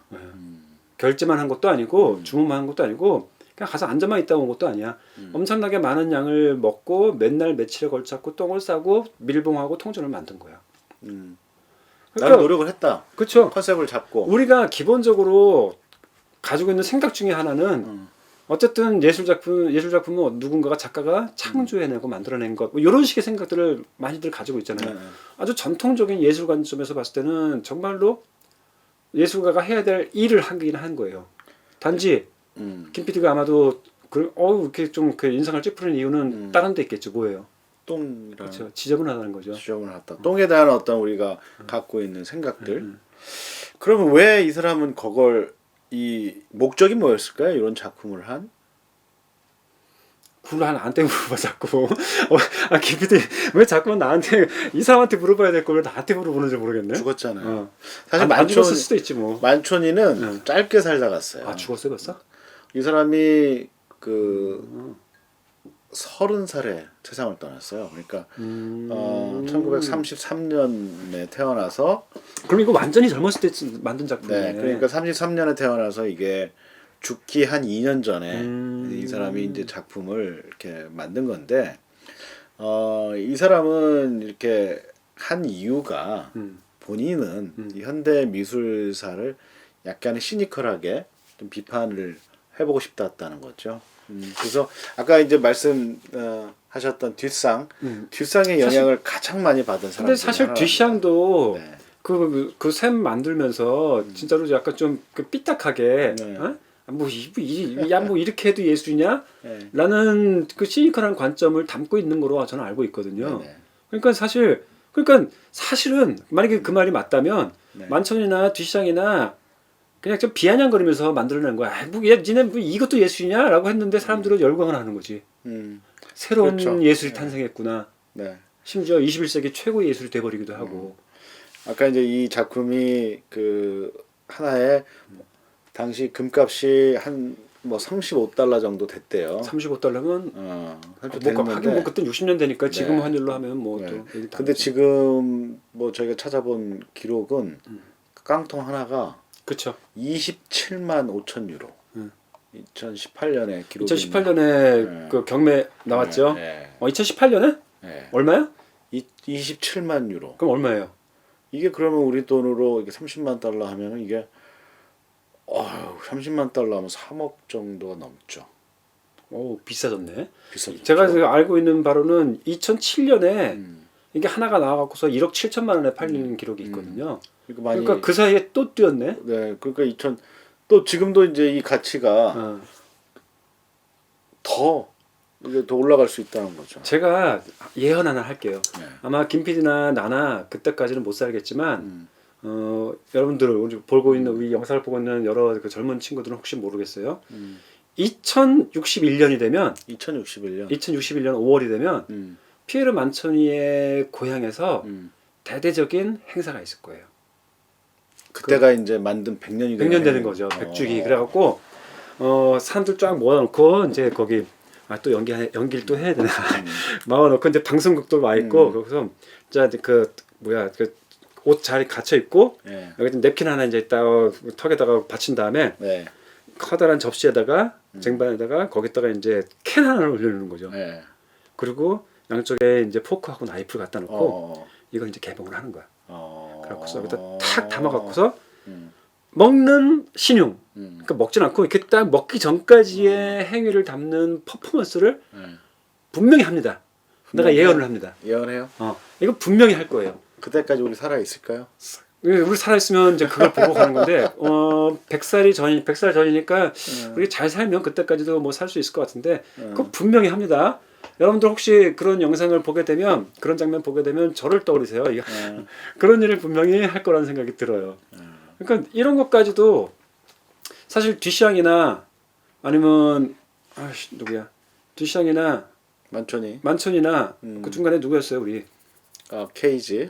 결제만 한 것도 아니고 주문만 한 것도 아니고 그냥 가서 앉아만 있다 온 것도 아니야. 엄청나게 많은 양을 먹고 맨날 며칠에 걸쳐서 똥을 싸고 밀봉하고 통조림을 만든 거야. 난 노력을 했다. 그렇죠. 컨셉을 잡고. 우리가 기본적으로 가지고 있는 생각 중에 하나는 어쨌든 예술 작품은 누군가가 작가가 창조해내고 만들어낸 것, 뭐 이런 식의 생각들을 많이들 가지고 있잖아요. 네. 아주 전통적인 예술 관점에서 봤을 때는 정말로 예술가가 해야 될 일을 하긴 한 거예요. 단지 김 PD가 아마도 이렇게 좀 그 인상을 찌푸리는 이유는 다른 데 있겠죠. 뭐예요? 똥이라는 그렇죠. 지저분하다는 거죠. 지점을 했다. 똥에 대한 어떤 우리가 갖고 있는 생각들. 그러면 왜 이 사람은 그걸 이 목적이 뭐였을까요? 이런 작품을 한? 그걸 나한테 물어봐 자꾸. 김PD 왜 자꾸만 나한테 이 사람한테 물어봐야 될 걸 왜 나한테 물어보는지 모르겠네. 죽었잖아요. 어. 사실 안 죽었을 수도 있지 뭐. 만촌이는 응. 짧게 살다 갔어요. 아 죽었어 벌써? 이 사람이 그 30살에 세상을 떠났어요. 그러니까 1933년에 태어나서 그럼 이거 완전히 젊었을 때 만든 작품이네. 네, 그러니까 33년에 태어나서 이게 죽기 한 2년 전에 이 사람이 이제 작품을 이렇게 만든 건데 이 사람은 이렇게 한 이유가 본인은 이 현대 미술사를 약간 시니컬하게 좀 비판을 해보고 싶다는 거죠. 그래서 아까 이제 하셨던 뒷상의 영향을 가장 많이 받은 사람. 근데 사실 뒷샹도 네. 그 샘 만들면서 진짜로 약간 좀 그 삐딱하게 네. 어? 뭐 이렇게 해도 예술이냐? 네. 라는 그 시니컬한 관점을 담고 있는 거로 저는 알고 있거든요. 네. 그러니까 사실은 만약에 그 말이 맞다면 네. 만천이나 뒷샹이나 그냥 좀 비아냥거리면서 만들어낸 거야. 니네 뭐 이것도 예술이냐라고 했는데 사람들은 열광을 하는 거지. 새로운 그렇죠. 예술이 네. 탄생했구나. 네. 심지어 21세기 최고의 예술이 돼버리기도 하고. 아까 이제 이 작품이 그 하나에 당시 금값이 한 뭐 $35 정도 됐대요. 35달러면 하긴 뭐 그때 60년 되니까 지금 네. 환율로 하면 뭐 네. 또 얘기 근데 다르죠. 지금 뭐 저희가 찾아본 기록은 깡통 하나가 그렇죠. 27만 5천 유로. 2018년에 기록이 2018년에 네. 그 경매 나왔죠. 네. 2018년에 네. 얼마야? 27만 유로. 그럼 얼마예요? 이게 그러면 우리 돈으로 이게 30만 달러 하면은 이게 30만 달러 하면 3억 정도가 넘죠. 오 비싸졌네. 비싸죠. 제가 알고 있는 바로는 2007년에 이게 하나가 나와갖고서 1억 7천만 원에 팔리는 기록이 있거든요. 그러니까 그 사이에 또 뛰었네. 네, 그러니까 또 지금도 이제 이 가치가 이게 더 올라갈 수 있다는 거죠. 제가 예언 하나 할게요. 네. 아마 김PD나 나나 그때까지는 못 살겠지만 여러분들 우리 보고 있는 우리 영상을 보고 있는 여러 그 젊은 친구들은 혹시 모르겠어요. 2061년이 되면 2061년 5월이 되면 피에르 만초니의 고향에서 대대적인 행사가 있을 거예요. 그때가 이제 만든 100년이 100년 되는 거죠. 100주기. 그래갖고 사람들 쫙 모아놓고 이제 거기 또 연기를 또 해야 되나 모아놓고 이제 방송국도 와 있고 거기서 자 그 뭐야 그 옷 잘 갇혀 있고 네. 여기 냅킨 하나 이제 딱 턱에다가 받친 다음에 네. 커다란 접시에다가 쟁반에다가 거기다가 이제 캔 하나를 올려놓는 거죠. 네. 그리고 양쪽에 이제 포크하고 나이프를 갖다 놓고 이걸 이제 개봉을 하는 거야. 그래갖고서 여기다 탁 담아갖고서 먹는 신용. 그러니까 먹진 않고 이렇게 딱 먹기 전까지의 행위를 담는 퍼포먼스를 분명히 합니다. 내가 예언을 합니다. 예언해요? 이거 분명히 할 거예요. 그때까지 우리 살아 있을까요? 우리 살아있으면 이제 그걸 보고 가는 건데 100살 전이니까 우리 잘 살면 그때까지도 뭐 살 수 있을 것 같은데 그거 분명히 합니다. 여러분들 혹시 그런 영상을 보게 되면 그런 장면 보게 되면 저를 떠올리세요. 그런 일을 분명히 할 거라는 생각이 들어요. 그러니까 이런 것까지도 사실 뒷샹이나 아니면 누구야 뒷샹이나 만촌이나 그 중간에 누구였어요 우리 케이지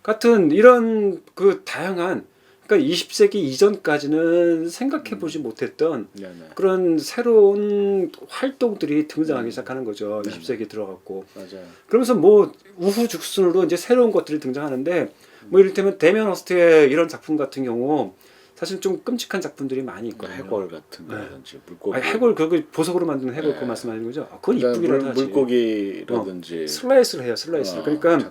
같은 이런 그 다양한 그러니까 20세기 이전까지는 생각해 보지 못했던 그런 새로운 활동들이 등장하기 시작하는 거죠. 20세기 들어갔고. 맞아요. 그러면서 뭐 우후죽순으로 이제 새로운 것들이 등장하는데 뭐 이를테면 데미안 허스트의 이런 작품 같은 경우 사실 좀 끔찍한 작품들이 많이 있거든요. 해골 같은 거라든지 물고기. 해골 그거 보석으로 만드는 해골 그거 말씀하시는 거죠? 그건 이쁘기라도 하지. 물고기라든지 슬라이스를 해요. 슬라이스를. 그러니까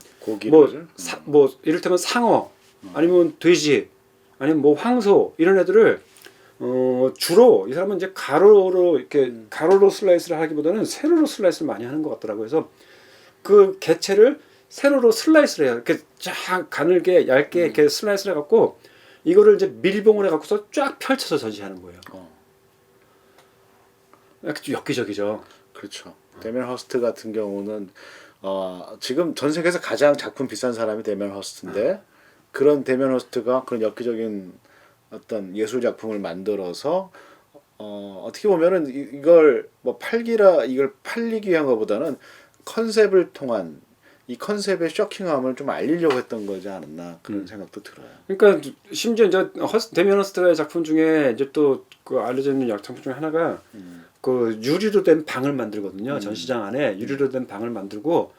뭐 이를테면 상어 아니면 돼지 아니면 뭐 황소 이런 애들을 주로 이 사람은 이제 가로로 이렇게 가로로 슬라이스를 하기보다는 세로로 슬라이스를 많이 하는 것 같더라고요. 그래서 그 개체를 세로로 슬라이스를 해요. 이렇게 쫙 가늘게 얇게 이렇게 슬라이스를 해갖고 이거를 이제 밀봉을 해갖고서 쫙 펼쳐서 전시하는 거예요. 약간 좀 엽기적이죠. 그렇죠. 데미안 허스트 같은 경우는 지금 전 세계에서 가장 작품 비싼 사람이 데미안 허스트인데 그런 데미안 허스트가 그런 엽기적인 어떤 예술 작품을 만들어서 어떻게 보면은 이걸 뭐 이걸 팔리기 위한 것보다는 컨셉을 통한 이 컨셉의 쇼킹함을 좀 알리려고 했던 거지 않았나 그런 생각도 들어요. 그러니까 심지어 이제 데미안 허스트의 작품 중에 이제 또 그 알려져 있는 작품 중에 하나가 그 유리로 된 방을 만들거든요. 전시장 안에 유리로 된 방을 만들고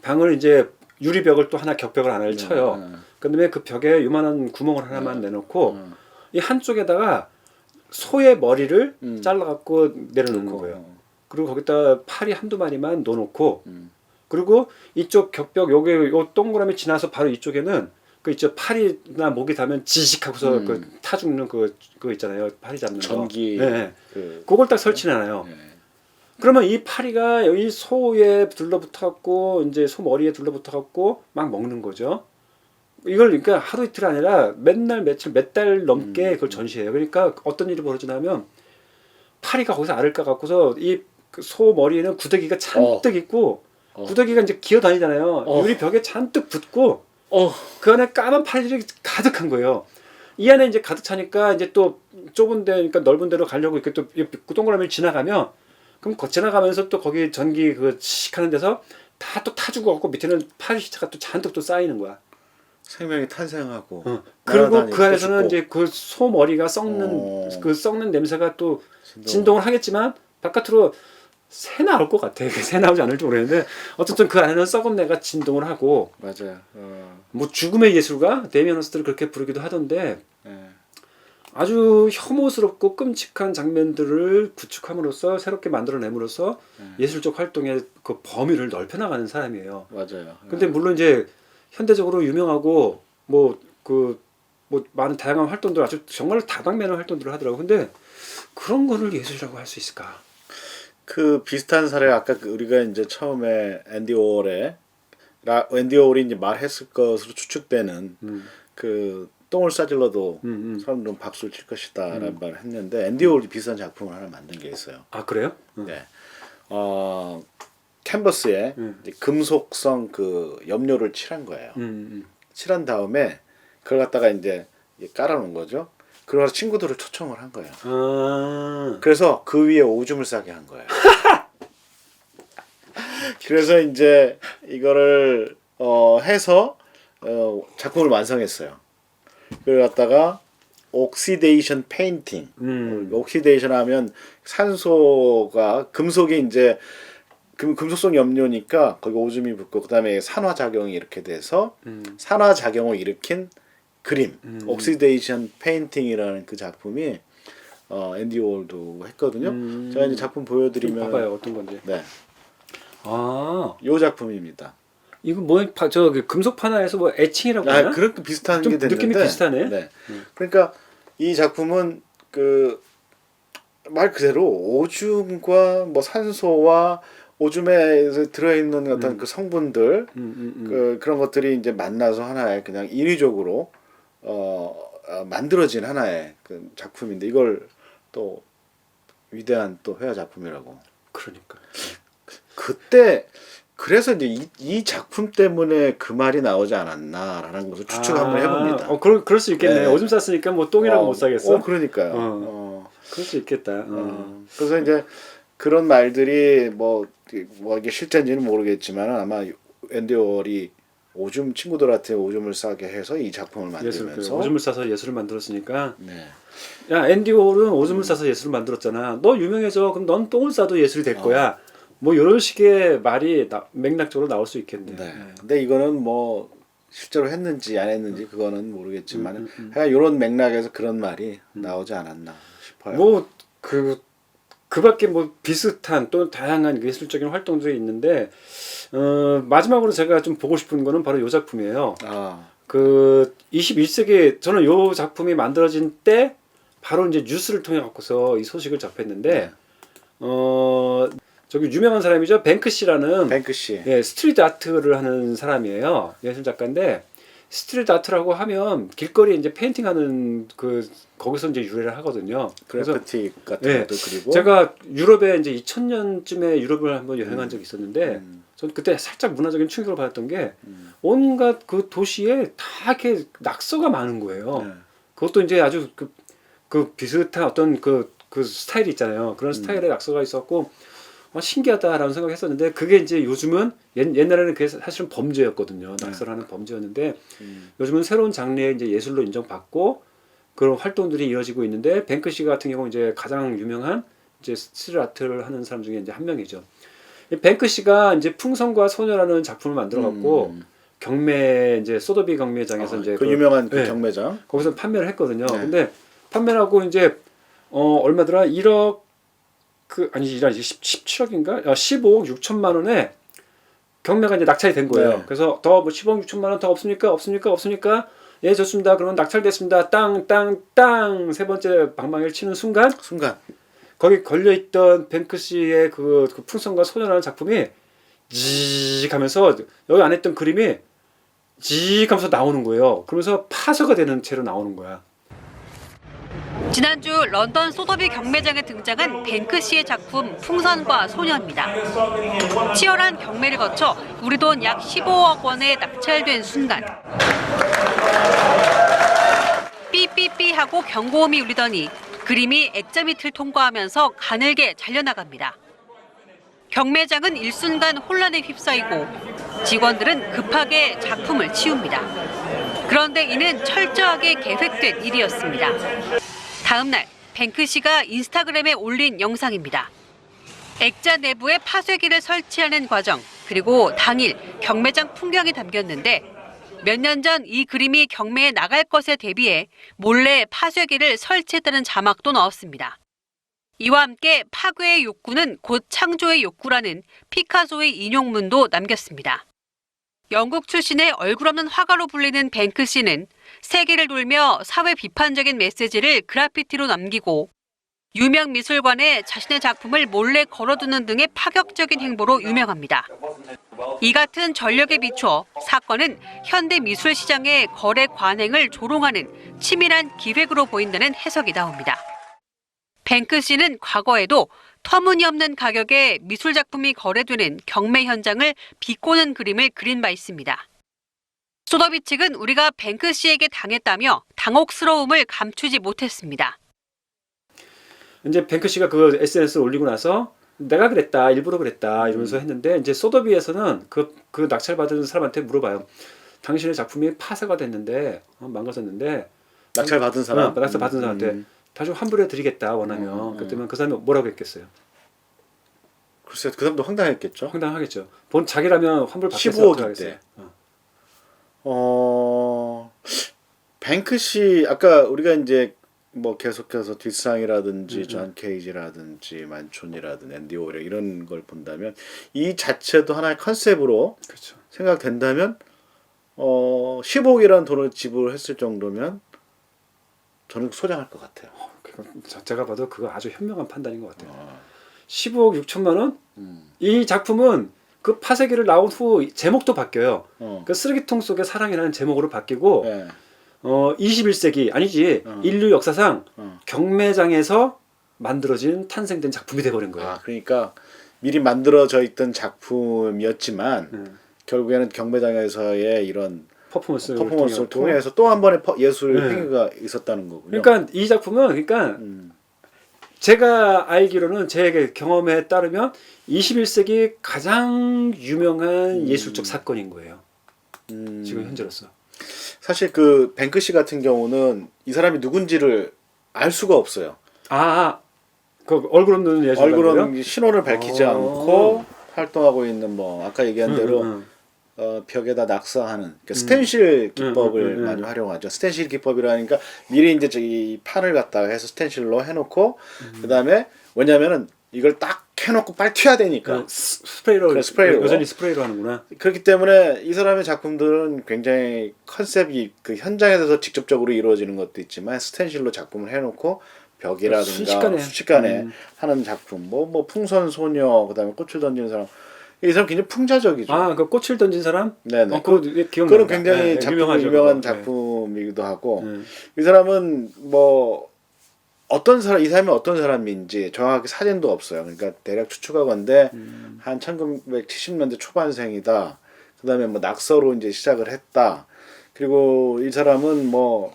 방을 이제 유리벽을 또 하나 격벽을 하나를 쳐요. 그다음에 그 벽에 요만한 구멍을 하나만 내놓고 이 한쪽에다가 소의 머리를 잘라갖고 내려놓는 거예요. 그리고 거기다 파리 한두 마리만 넣어놓고 그리고 이쪽 격벽 요 동그라미 지나서 바로 이쪽에는 그 있죠 파리나 모기 닿으면 지식하고서 그 타 죽는 그거 있잖아요. 파리 잡는 전기 거. 네. 그걸 딱 설치해놔요. 그러면 이 파리가 여기 소에 둘러붙어갖고 이제 소 머리에 둘러붙어갖고 막 먹는 거죠. 이걸 그러니까 하루 이틀 아니라 맨날 며칠 몇 달 넘게 그걸 전시해요. 그러니까 어떤 일이 벌어지냐면 파리가 거기서 알을 까갖고서 이 소 머리에는 구더기가 잔뜩 있고 구더기가 이제 기어다니잖아요. 유리 벽에 잔뜩 붙고 그 안에 까만 파리들이 가득한 거예요. 이 안에 이제 가득 차니까 이제 또 좁은 데, 그러니까 넓은 데로 가려고 이렇게 또 동그라미를 지나가면 그럼 지나가면서 또 거기 전기 그 시식하는 데서 다 또 타주고 갖고 밑에는 파리 시체가 또 잔뜩 또 쌓이는 거야. 생명이 탄생하고 그리고 그 안에서는 이제 그 소 머리가 썩는 그 썩는 냄새가 또 진동을 하겠지만 바깥으로 새 나올 것 같아. 새 나오지 않을지 모르겠는데 어쨌든 그 안에는 썩은 내가 진동을 하고 맞아요. 뭐 죽음의 예술가 데미안 허스트를 그렇게 부르기도 하던데 아주 혐오스럽고 끔찍한 장면들을 구축함으로써 새롭게 만들어냄으로써 예술적 활동의 그 범위를 넓혀나가는 사람이에요. 맞아요. 근데 물론 이제 현대적으로 유명하고 뭐 많은 다양한 활동들 아주 정말 다방면의 활동들을 하더라고. 근데 그런 거를 예술이라고 할 수 있을까? 그 비슷한 사례 아까 우리가 이제 처음에 앤디 워홀이 이제 말했을 것으로 추측되는 그 똥을 싸질러도 사람들은 박수를 칠 것이다라는 말을 했는데 앤디 워홀이 비슷한 작품을 하나 만든 게 있어요. 아 그래요? 네. 캔버스에 이제 금속성 그 염료를 칠한 거예요. 칠한 다음에 그걸 갖다가 이제 깔아놓은 거죠. 그러면서 친구들을 초청을 한 거예요. 그래서 그 위에 오줌을 싸게 한 거예요. 그래서 이제 이거를 해서 작품을 완성했어요. 그걸 갖다가 옥시데이션 페인팅. 옥시데이션 하면 산소가 금속이 이제 금속성 염료니까 거기 오줌이 붙고 그다음에 산화 작용이 이렇게 돼서 산화 작용을 일으킨 그림, 옥시데이션 페인팅이라는 그 작품이 앤디 워홀도 했거든요. 제가 이제 작품 보여드리면 봐봐요 어떤 건지. 네, 요 작품입니다. 이거 뭐 저 금속 파나에서 뭐 애칭이라고 하나? 그렇게 비슷한 좀 게 됐는데 느낌이 비슷하네. 네. 그러니까 이 작품은 그 말 그대로 오줌과 뭐 산소와 오줌에 들어있는 어떤 그 성분들 그런 것들이 이제 만나서 하나의 그냥 인위적으로 만들어진 하나의 그 작품인데 이걸 또 위대한 또 회화 작품이라고. 그러니까 그때 그래서 이제 이 작품 때문에 그 말이 나오지 않았나라는 것을 추측 한번 해봅니다. 그럴 수 있겠네. 네. 오줌 쌌으니까 뭐 똥이라고 못 사겠어. 그러니까요. 그럴 수 있겠다. 그래서 이제 그런 말들이 뭐 이게 실제인지는 모르겠지만 아마 앤디 워홀이 친구들한테 오줌을 싸게 해서 이 작품을 만들면서 오줌을 싸서 예술을 만들었으니까. 네. 야 앤디 워홀은 오줌을 싸서 예술을 만들었잖아. 너 유명해져. 그럼 넌 똥을 싸도 예술이 될 거야. 뭐 이런 식의 말이 맥락적으로 나올 수 있겠네. 네. 근데 이거는 뭐 실제로 했는지 안 했는지 그거는 모르겠지만 하여간 이런 맥락에서 그런 말이 나오지 않았나 싶어요. 뭐 그 밖에 뭐 비슷한 또 다양한 예술적인 활동들이 있는데 마지막으로 제가 좀 보고 싶은 거는 바로 이 작품이에요. 그 21세기 저는 이 작품이 만들어진 때 바로 이제 뉴스를 통해 갖고서 이 소식을 접했는데 저기 유명한 사람이죠. 뱅크시라는 뱅크시. 예, 스트리트 아트를 하는 사람이에요. 예술 작가인데 스트리트 아트라고 하면 길거리에 이제 페인팅하는 거기서 이제 유래를 하거든요. 그래피티 같은 것도 그리고 제가 유럽에 이제 2000년쯤에 유럽을 한번 여행한 적이 있었는데 전 그때 살짝 문화적인 충격을 받았던 게 온갖 그 도시에 다 이렇게 낙서가 많은 거예요. 그것도 이제 아주 그 비슷한 어떤 그 스타일이 있잖아요. 그런 스타일의 낙서가 있었고 신기하다라는 생각했었는데 그게 이제 요즘은 옛날에는 그게 사실은 범죄였거든요. 낙서를 하는 범죄였는데 요즘은 새로운 장르의 이제 예술로 인정받고 그런 활동들이 이어지고 있는데 뱅크시 같은 경우 이제 가장 유명한 이제 스트릿 아트를 하는 사람 중에 이제 한 명이죠. 이 뱅크시가 이제 풍선과 소녀라는 작품을 만들어갖고 경매 이제 소더비 경매장에서 이제 그 유명한 그 네, 경매장 거기서 판매를 했거든요. 네. 근데 판매하고 이제 얼마더라? 1억 아니지 17억인가? 15억 6천만 원에 경매가 이제 낙찰이 된 거예요. 네. 그래서 더 뭐 15억 6천만 원 더 없습니까? 없습니까? 예, 좋습니다. 그러면 낙찰됐습니다. 땅 세 번째 방망이를 치는 순간 거기 걸려 있던 뱅크시의 그 풍선과 소녀라는 작품이 지 하면서 여기 안에 있던 그림이 지 하면서 나오는 거예요. 그러면서 파쇄가 되는 채로 나오는 거야. 지난주 런던 소더비 경매장에 등장한 뱅크시의 작품 풍선과 소녀입니다. 치열한 경매를 거쳐 우리 돈 약 15억 원에 낙찰된 순간 삐삐삐 하고 경고음이 울리더니 그림이 액자 밑을 통과하면서 가늘게 잘려나갑니다. 경매장은 일순간 혼란에 휩싸이고 직원들은 급하게 작품을 치웁니다. 그런데 이는 철저하게 계획된 일이었습니다. 다음 날 뱅크시가 인스타그램에 올린 영상입니다. 액자 내부에 파쇄기를 설치하는 과정 그리고 당일 경매장 풍경이 담겼는데 몇 년 전 이 그림이 경매에 나갈 것에 대비해 몰래 파쇄기를 설치했다는 자막도 넣었습니다. 이와 함께 파괴의 욕구는 곧 창조의 욕구라는 피카소의 인용문도 남겼습니다. 영국 출신의 얼굴 없는 화가로 불리는 뱅크시는 세계를 돌며 사회 비판적인 메시지를 그래피티로 남기고 유명 미술관에 자신의 작품을 몰래 걸어두는 등의 파격적인 행보로 유명합니다. 이 같은 전력에 비추어 사건은 현대 미술 시장의 거래 관행을 조롱하는 치밀한 기획으로 보인다는 해석이 나옵니다. 뱅크시는 과거에도 터무니없는 가격에 미술 작품이 거래되는 경매 현장을 비꼬는 그림을 그린 바 있습니다. 소더비 측은 우리가 뱅크시에게 당했다며 당혹스러움을 감추지 못했습니다. 이제 뱅크시가 그 SNS에 올리고 나서 내가 그랬다, 일부러 그랬다 이러면서 했는데 이제 소더비에서는 그 낙찰 받은 사람한테 물어봐요. 당신의 작품이 파쇄가 됐는데 망가졌는데 낙찰 받은 사람 낙찰 받은 사람한테 다시 환불해 드리겠다 원하면 그때면 그 사람이 뭐라고 했겠어요? 글쎄 그 사람도 황당했겠죠. 황당하겠죠. 본 자기라면 환불 받겠어요. 15억인데. 뱅크시 아까 우리가 이제 뭐 계속해서 뒷상이라든지 존 케이지라든지 만촌이라든지 앤디 워홀 이런 걸 본다면 이 자체도 하나의 컨셉으로 그렇죠. 생각된다면 15억이라는 돈을 지불했을 정도면 저는 소장할 것 같아요. 제가 봐도 그거 아주 현명한 판단인 것 같아요. 15억 6천만 원? 이 작품은 그 파쇄기를 나온 후 제목도 바뀌어요. 그 쓰레기통 속의 사랑이라는 제목으로 바뀌고 네. 21세기 아니지 인류 역사상 경매장에서 만들어진 탄생된 작품이 돼버린 거예요. 그러니까 미리 만들어져 있던 작품이었지만 결국에는 경매장에서의 이런 퍼포먼스를 통해서 또 한 번의 예술 행위가 있었다는 거군요. 그러니까 이 작품은 제가 알기로는 제 경험에 따르면 21세기 가장 유명한 예술적 사건인 거예요. 지금 현재로서. 사실 그 뱅크시 같은 경우는 이 사람이 누군지를 알 수가 없어요. 그 얼굴 없는 예술가요? 얼굴 없는 신원을 밝히지 않고 활동하고 있는 뭐 아까 얘기한 대로 벽에다 낙서하는 그러니까 스텐실 기법을 많이 활용하죠. 스텐실 기법이라니까 미리 이제 저기 판을 갖다가 해서 스텐실로 해놓고 그다음에 왜냐면은 이걸 딱 해놓고 빨리 튀어야 되니까 스프레이로 여전히 스프레이로 하는구나. 그렇기 때문에 이 사람의 작품들은 굉장히 컨셉이 그 현장에서 직접적으로 이루어지는 것도 있지만 스텐실로 작품을 해놓고 벽이라든가 순식간에 하는 작품 뭐 풍선 소녀 그다음에 꽃을 던지는 사람 이 사람 굉장히 풍자적이죠. 그 꽃을 던진 사람? 네네. 그거는 굉장히 유명한 작품이기도 하고 이 사람은 뭐 이 사람이 어떤 사람인지 정확하게 사진도 없어요. 그러니까 대략 추측하건대 한 1970년대 초반생이다. 그다음에 뭐 낙서로 이제 시작을 했다. 그리고 이 사람은 뭐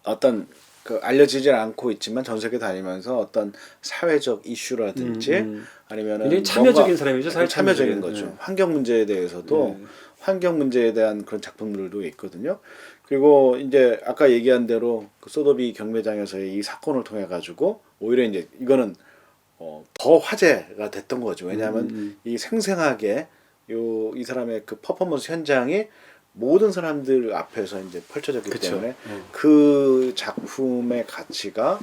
어떤 그 알려지질 않고 있지만 전 세계 다니면서 어떤 사회적 이슈라든지 아니면은 굉장히 참여적인 뭔가 사람이죠. 사회 참여적인 참여적인. 거죠. 환경 문제에 대해서도 네. 환경 문제에 대한 그런 작품들도 있거든요. 그리고 이제 아까 얘기한 대로 그 소도비 경매장에서의 이 사건을 통해 가지고 오히려 이제 이거는 더 화제가 됐던 거죠. 왜냐하면 이 생생하게 이 사람의 그 퍼포먼스 현장이 모든 사람들 앞에서 이제 펼쳐졌기 그쵸. 때문에 그 작품의 가치가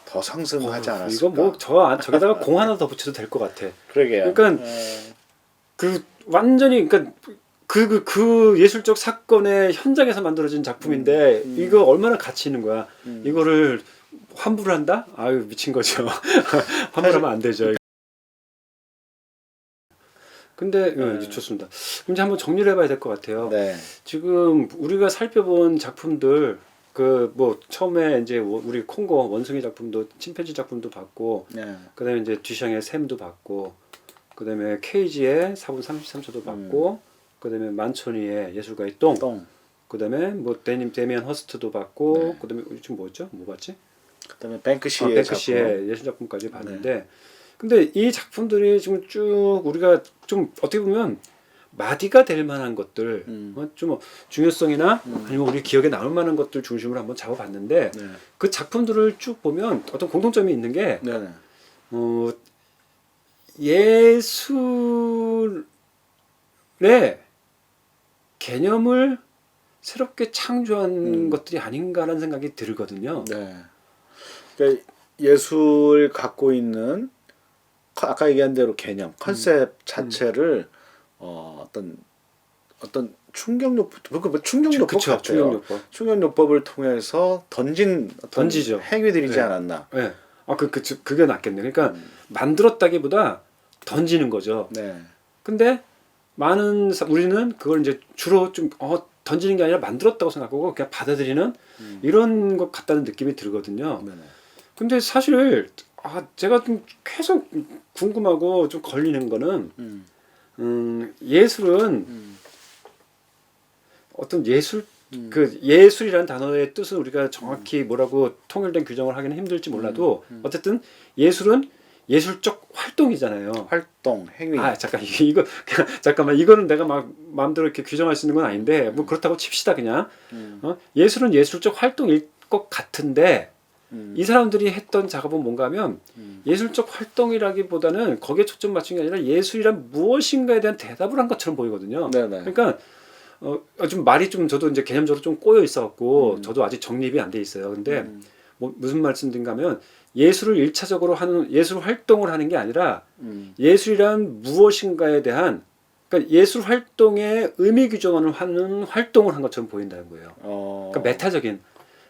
더 상승하지 않았을까. 이거 뭐 저기다가 공 하나 더 붙여도 될 것 같아. 그러게요. 그러니까 그 완전히 그러니까 그 예술적 사건의 현장에서 만들어진 작품인데 이거 얼마나 가치 있는 거야. 이거를 환불을 한다? 아유 미친 거죠. 환불하면 안 되죠. 근데 좋습니다. 그럼 이제 한번 정리를 해봐야 될 것 같아요. 네. 지금 우리가 살펴본 작품들 그 뭐 처음에 이제 우리 콩고 원숭이 작품도 침팬지 작품도 봤고 네. 그다음에 이제 뒤샹의 샘도 봤고 그다음에 케이지의 4분 33초도 봤고 그다음에 만천이의 예술가의 똥 똥. 그다음에 뭐 데미안 허스트도 봤고 네. 그다음에 지금 뭐였죠? 뭐 봤지? 그다음에 뱅크시의 뱅크시의 예술 작품까지 봤는데 근데 이 작품들이 지금 쭉 우리가 좀 어떻게 보면 마디가 될 만한 것들 좀 중요성이나 아니면 우리 기억에 남을 만한 것들 중심으로 한번 잡아봤는데 네. 그 작품들을 쭉 보면 어떤 공통점이 있는 게 네네. 예술의 개념을 새롭게 창조한 것들이 아닌가라는 생각이 들거든요. 네. 그러니까 예술 갖고 있는 아까 얘기한 대로 개념, 컨셉 자체를 어떤 충격요법, 충격요법 그쵸, 같아요. 충격요법. 충격요법을 통해서 던지죠. 행위들이지 네. 않았나. 네. 그게 낫겠네. 그러니까 만들었다기보다 던지는 거죠. 네. 근데 우리는 그걸 이제 주로 좀 던지는 게 아니라 만들었다고 생각하고 그냥 받아들이는 이런 것 같다는 느낌이 들거든요. 네네. 근데 사실 제가 좀 계속 궁금하고 좀 걸리는 거는 예술은 어떤 그 예술이라는 단어의 뜻을 우리가 정확히 뭐라고 통일된 규정을 하기는 힘들지 몰라도 어쨌든 예술은 예술적 활동이잖아요. 활동, 행위. 잠깐만 이거는 내가 막 마음대로 이렇게 규정할 수 있는 건 아닌데 뭐 그렇다고 칩시다 그냥. 예술은 예술적 활동일 것 같은데 이 사람들이 했던 작업은 뭔가 하면 예술적 활동이라기보다는 거기에 초점 맞춘 게 아니라 예술이란 무엇인가에 대한 대답을 한 것처럼 보이거든요. 네네. 그러니까 좀 말이 좀 저도 이제 개념적으로 좀 꼬여 있어갖고 저도 아직 정립이 안 돼 있어요. 근데 뭐 무슨 말씀드린가 하면 예술을 일차적으로 하는 예술 활동을 하는 게 아니라 예술이란 무엇인가에 대한 그러니까 예술 활동의 의미 규정을 하는 활동을 한 것처럼 보인다는 거예요. 그러니까 메타적인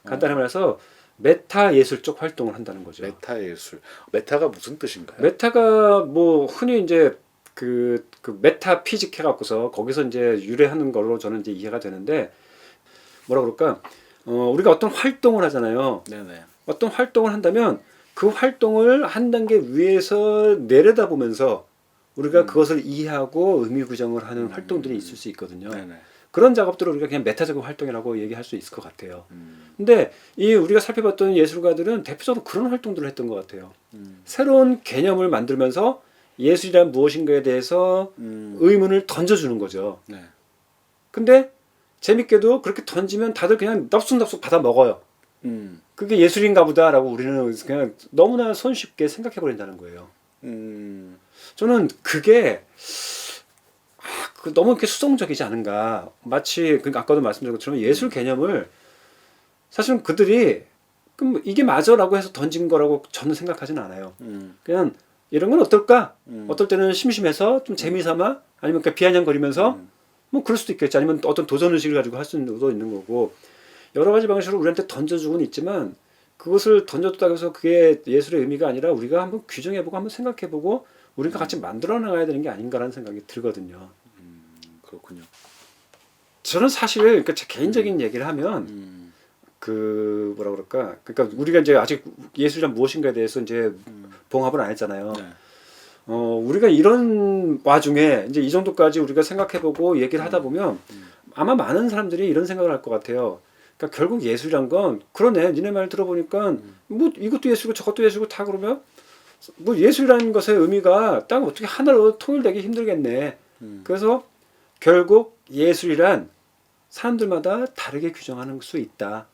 간단히 말해서 메타 예술적 활동을 한다는 거죠. 메타 예술. 메타가 무슨 뜻인가요? 메타가 뭐 흔히 이제 그 메타 피직 해갖고서 거기서 이제 유래하는 걸로 저는 이제 이해가 되는데 뭐라 그럴까? 우리가 어떤 활동을 하잖아요. 네네. 어떤 활동을 한다면 그 활동을 한 단계 위에서 내려다보면서 우리가 그것을 이해하고 의미 구정을 하는 활동들이 있을 수 있거든요. 네네. 그런 작업들을 우리가 그냥 메타적인 활동이라고 얘기할 수 있을 것 같아요. 근데 이 우리가 살펴봤던 예술가들은 대표적으로 그런 활동들을 했던 것 같아요. 새로운 개념을 만들면서 예술이란 무엇인가에 대해서 의문을 던져주는 거죠. 네. 근데 재밌게도 그렇게 던지면 다들 그냥 납숙납숙 받아 먹어요. 그게 예술인가 보다라고 우리는 그냥 너무나 손쉽게 생각해 버린다는 거예요. 저는 그게 너무 이렇게 수동적이지 않은가. 마치 그러니까 아까도 말씀드린 것처럼 예술 개념을 사실은 그들이 그럼 이게 맞아라고 해서 던진 거라고 저는 생각하지는 않아요. 그냥 이런 건 어떨까? 어떨 때는 심심해서 좀 재미삼아 아니면 그러니까 비아냥거리면서 뭐 그럴 수도 있겠지. 아니면 어떤 도전 의식을 가지고 할 수도 있는 거고 여러 가지 방식으로 우리한테 던져주고는 있지만 그것을 던져줬다고 해서 그게 예술의 의미가 아니라 우리가 한번 규정해보고 한번 생각해보고 우리가 같이 만들어 나가야 되는 게 아닌가라는 생각이 들거든요. 그렇군요. 저는 사실 그러니까 제 개인적인 얘기를 하면 그 뭐라 그럴까? 그러니까 우리가 이제 아직 예술이란 무엇인가에 대해서 이제 봉합을 안 했잖아요. 네. 우리가 이런 와중에 이제 이 정도까지 우리가 생각해보고 얘기를 하다 보면 아마 많은 사람들이 이런 생각을 할 것 같아요. 그러니까 결국 예술이란 건 그러네. 니네 말 들어보니까 뭐 이것도 예술이고 저것도 예술이고 다 그러면 뭐 예술이라는 것의 의미가 딱 어떻게 하나로 통일되기 힘들겠네. 그래서 결국 예술이란 사람들마다 다르게 규정하는 수 있다.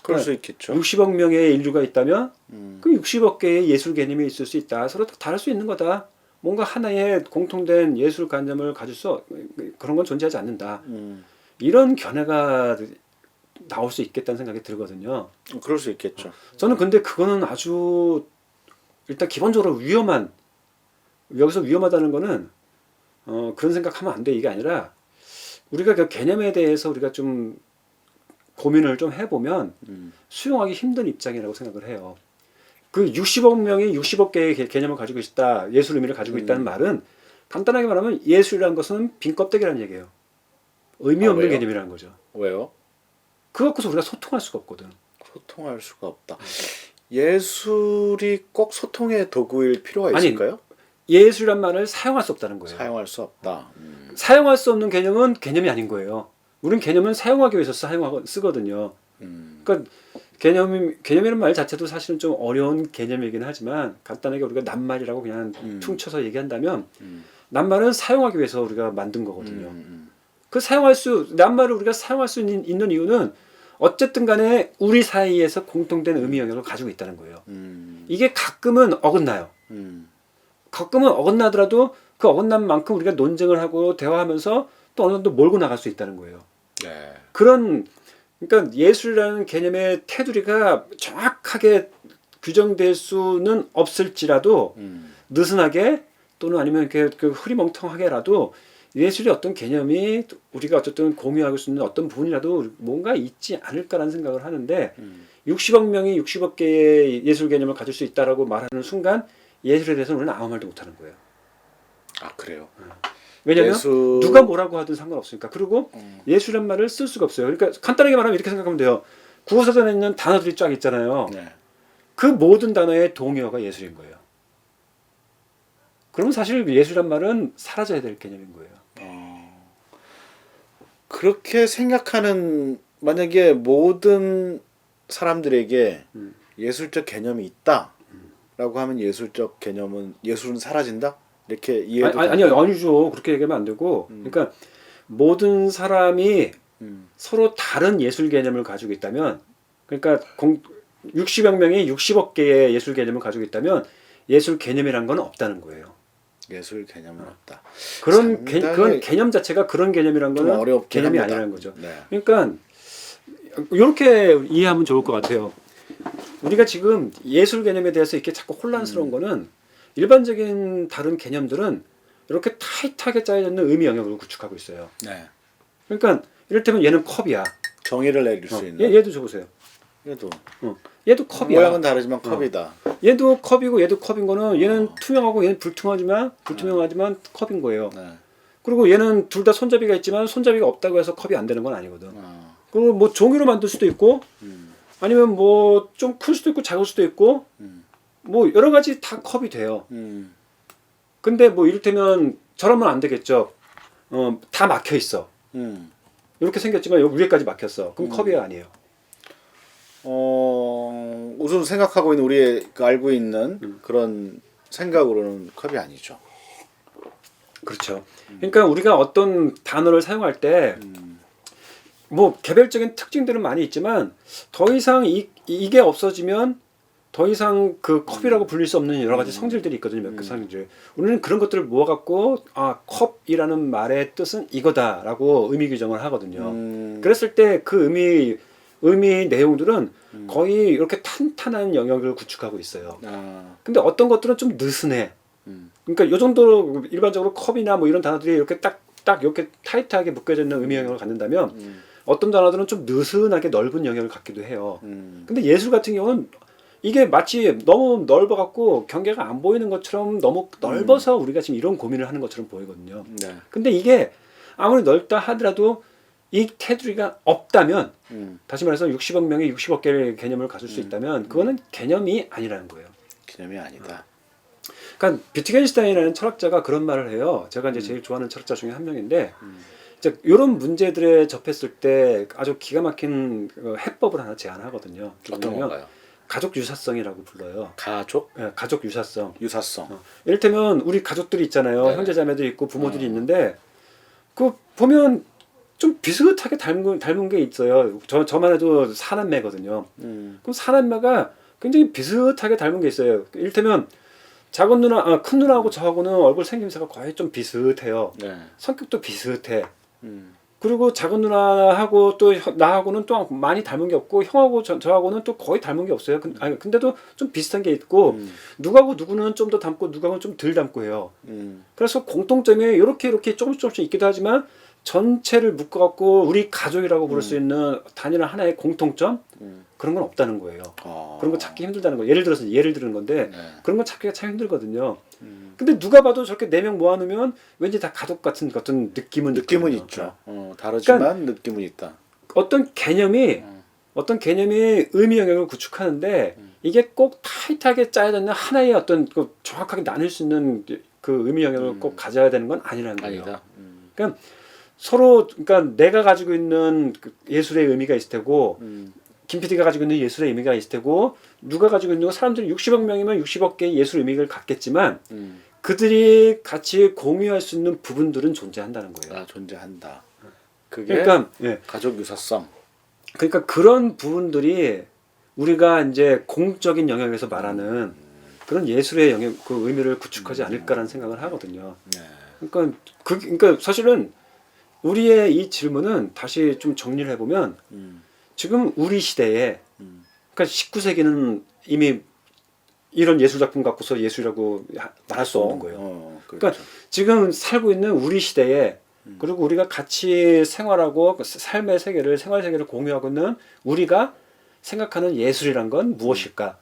그럴 수 있겠죠. 60억 명의 인류가 있다면 음. 그 60억 개의 예술 개념이 있을 수 있다. 서로 다 다를 수 있는 거다. 뭔가 하나의 공통된 예술 관념을 가질 수 그런 건 존재하지 않는다. 이런 견해가 나올 수 있겠다는 생각이 들거든요. 그럴 수 있겠죠. 저는 근데 그거는 아주 일단 기본적으로 위험한 여기서 위험하다는 거는 그런 생각하면 안 돼. 이게 아니라 우리가 그 개념에 대해서 우리가 좀 고민을 좀 해보면 수용하기 힘든 입장이라고 생각을 해요. 그 60억 명이 60억 개의 개념을 가지고 있다, 예술 의미를 가지고 있다는 말은 간단하게 말하면 예술이라는 것은 빈 껍데기라는 얘기예요. 의미 없는 왜요? 개념이라는 거죠. 왜요? 그거 갖고서 우리가 소통할 수가 없거든. 소통할 수가 없다. 예술이 꼭 소통의 도구일 필요가 아니, 있을까요? 예술이란 말을 사용할 수 없다는 거예요. 사용할 수 없다. 사용할 수 없는 개념은 개념이 아닌 거예요. 우리는 개념은 사용하기 위해서 쓰거든요. 그러니까 개념이라는 말 자체도 사실은 좀 어려운 개념이긴 하지만 간단하게 우리가 낱말이라고 그냥 퉁쳐서 얘기한다면 낱말은 사용하기 위해서 우리가 만든 거거든요. 그 낱말을 우리가 사용할 수 있는 이유는 어쨌든 간에 우리 사이에서 공통된 의미 영역을 가지고 있다는 거예요. 이게 가끔은 어긋나요. 가끔은 어긋나더라도 그 어긋난 만큼 우리가 논쟁을 하고 대화하면서 또 어느 정도 몰고 나갈 수 있다는 거예요. 네. 그러니까 예술이라는 개념의 테두리가 정확하게 규정될 수는 없을지라도 느슨하게 또는 아니면 이렇게 흐리멍텅하게라도 예술의 어떤 개념이 우리가 어쨌든 공유하고 있는 어떤 부분이라도 뭔가 있지 않을까라는 생각을 하는데 60억 명이 60억 개의 예술 개념을 가질 수 있다라고 말하는 순간 예술에 대해서는 우리는 아무 말도 못하는 거예요. 아 그래요. 왜냐하면 예술... 누가 뭐라고 하든 상관없으니까. 그리고 예술이란 말을 쓸 수가 없어요. 그러니까 간단하게 말하면 이렇게 생각하면 돼요. 국어사전에 있는 단어들이 쫙 있잖아요. 네. 그 모든 단어의 동의어가 예술인 거예요. 그러면 사실 예술이란 말은 사라져야 될 개념인 거예요. 그렇게 생각하는 만약에 모든 사람들에게 예술적 개념이 있다라고 하면 예술적 개념은 예술은 사라진다? 이렇게 이해도 아니죠. 그렇게 얘기하면 안 되고 그러니까 모든 사람이 서로 다른 예술 개념을 가지고 있다면 그러니까 60억 명이 60억 개의 예술 개념을 가지고 있다면 예술 개념이란 건 없다는 거예요. 예술 개념은 없다. 그런 개념 자체가 그런 개념이란 거는 개념이 아니라는 거죠. 네. 그러니까 이렇게 이해하면 좋을 것 같아요. 우리가 지금 예술 개념에 대해서 이렇게 자꾸 혼란스러운 거는 일반적인 다른 개념들은 이렇게 타이트하게 짜여져 있는 의미 영역을 구축하고 있어요. 네. 그러니까 이를테면 얘는 컵이야. 정의를 내릴 수 있는. 얘도 줘보세요. 얘도 컵이야. 모양은 다르지만 컵이다. 얘도 컵이고 얘도 컵인 거는 얘는 투명하고 얘는 불투명하지만 컵인 거예요. 네. 그리고 얘는 둘 다 손잡이가 있지만 손잡이가 없다고 해서 컵이 안 되는 건 아니거든. 그리고 뭐 종이로 만들 수도 있고 아니면 뭐 좀 클 수도 있고 작을 수도 있고 뭐 여러 가지 다 컵이 돼요. 근데 뭐 이를테면 저러면 안 되겠죠. 다 막혀 있어. 이렇게 생겼지만 여기 위에까지 막혔어. 그럼 컵이 아니에요. 우선 생각하고 있는 우리의 알고 있는 그런 생각으로는 컵이 아니죠. 그렇죠. 그러니까 우리가 어떤 단어를 사용할 때 뭐 개별적인 특징들은 많이 있지만 더 이상 이게 없어지면 더 이상 그 컵이라고 불릴 수 없는 여러 가지 성질들이 있거든요. 몇 개 성질. 우리는 그런 것들을 모아갖고 컵이라는 말의 뜻은 이거다라고 의미 규정을 하거든요. 그랬을 때 그 의미 내용들은 거의 이렇게 탄탄한 영역을 구축하고 있어요. 근데 어떤 것들은 좀 느슨해. 그러니까 이 정도로 일반적으로 컵이나 뭐 이런 단어들이 이렇게 딱 이렇게 타이트하게 묶여져 있는 의미 영역을 갖는다면 어떤 단어들은 좀 느슨하게 넓은 영역을 갖기도 해요. 근데 예술 같은 경우는 이게 마치 너무 넓어갖고 경계가 안 보이는 것처럼 너무 넓어서 우리가 지금 이런 고민을 하는 것처럼 보이거든요. 네. 근데 이게 아무리 넓다 하더라도 이 테두리가 없다면 다시 말해서 60억 명이 60억 개의 개념을 가질 수 있다면 그거는 개념이 아니라는 거예요. 개념이 아니다. 그러니까 비트겐슈타인이라는 철학자가 그런 말을 해요. 제가 이제 제일 좋아하는 철학자 중에 한 명인데 이런 문제들에 접했을 때 아주 기가 막힌 해법을 하나 제안하거든요. 어떤 뭐냐면 건가요? 가족 유사성이라고 불러요. 가족 예, 가족 유사성. 유사성. 이를테면 우리 가족들이 있잖아요. 네. 형제자매들이 있고 부모들이 있는데 그 보면 좀 비슷하게 닮은 게 있어요. 저만 해도 사남매거든요. 그럼 사남매가 굉장히 비슷하게 닮은 게 있어요. 이를테면 작은 누나, 큰 누나하고 저하고는 얼굴 생김새가 거의 좀 비슷해요. 네. 성격도 비슷해. 음. 그리고 작은 누나하고 또 나하고는 또 많이 닮은 게 없고 형하고 저하고는 또 거의 닮은 게 없어요. 근데도 좀 비슷한 게 있고 누구하고 누구는 좀 더 닮고 누구하고는 좀 덜 닮고 해요. 그래서 공통점이 이렇게 조금씩 있기도 하지만 전체를 묶어갖고 우리 가족이라고 부를 수 있는 단일한 하나의 공통점 그런 건 없다는 거예요. 그런 거 찾기 힘들다는 거예요. 예를 들은 건데 네. 그런 거 찾기가 참 힘들거든요. 근데 누가 봐도 저렇게 4명 모아놓으면 왠지 다 가족 같은 느낌은 느낌은 있거든요. 있죠. 다르지만 그러니까 느낌은 있다. 어떤 개념이 의미 영역을 구축하는데 이게 꼭 타이트하게 짜여져 있는 하나의 어떤 정확하게 나눌 수 있는 그 의미 영역을 꼭 가져야 되는 건 아니라는 거예요. 아니다. 그러니까 서로 그러니까 내가 가지고 있는 그 예술의 의미가 있을 테고 김 PD가 가지고 있는 예술의 의미가 있을 테고 누가 가지고 있는 거 사람들이 60억 명이면 60억 개의 예술 의미를 갖겠지만 그들이 같이 공유할 수 있는 부분들은 존재한다는 거예요. 존재한다. 그게 그러니까 예. 가족 유사성. 그러니까 그런 부분들이 우리가 이제 공적인 영역에서 말하는 그런 예술의 영역 그 의미를 구축하지 않을까라는 생각을 하거든요. 네. 그러니까 사실은 우리의 이 질문은 다시 좀 정리를 해보면 지금 우리 시대에 그러니까 19세기는 이미 이런 예술 작품 갖고서 예술이라고 말할 수 없는 거예요. 그러니까 지금 살고 있는 우리 시대에 그리고 우리가 같이 생활하고 삶의 세계를 생활 세계를 공유하고 있는 우리가 생각하는 예술이란 건 무엇일까?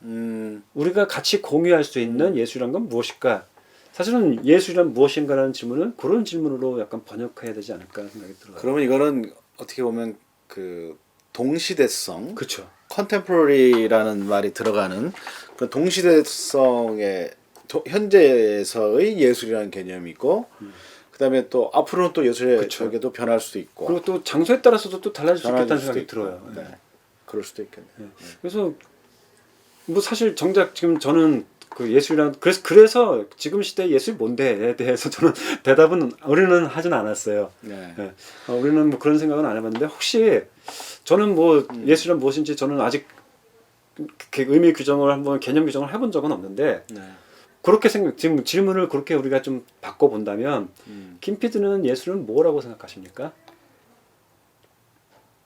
우리가 같이 공유할 수 있는 예술이란 건 무엇일까? 사실은 예술이란 무엇인가라는 질문은 그런 질문으로 약간 번역해야 되지 않을까 생각이 들어요. 그러면 이거는 어떻게 보면 그 동시대성, 그렇죠. 컨템포러리라는 말이 들어가는 그 동시대성의 현재에서의 예술이라는 개념이 있고 그다음에 또 앞으로는 또 예술의 그쵸. 저게도 변할 수도 있고 그리고 또 장소에 따라서도 또 달라질 수 있겠다는 수도 생각이 있고. 들어요. 네. 그럴 수도 있겠네요. 그래서 뭐 사실 정작 지금 저는 그 예술이란 그래서 지금 시대 예술 뭔데에 대해서 저는 대답은 우리는 하진 않았어요. 네. 네. 우리는 뭐 그런 생각은 안 해봤는데 혹시 저는 뭐 예술이란 무엇인지 저는 아직 의미 규정을 한번 개념 규정을 해본 적은 없는데 네. 그렇게 지금 질문을 그렇게 우리가 좀 바꿔 본다면 김 PD는 예술은 뭐라고 생각하십니까?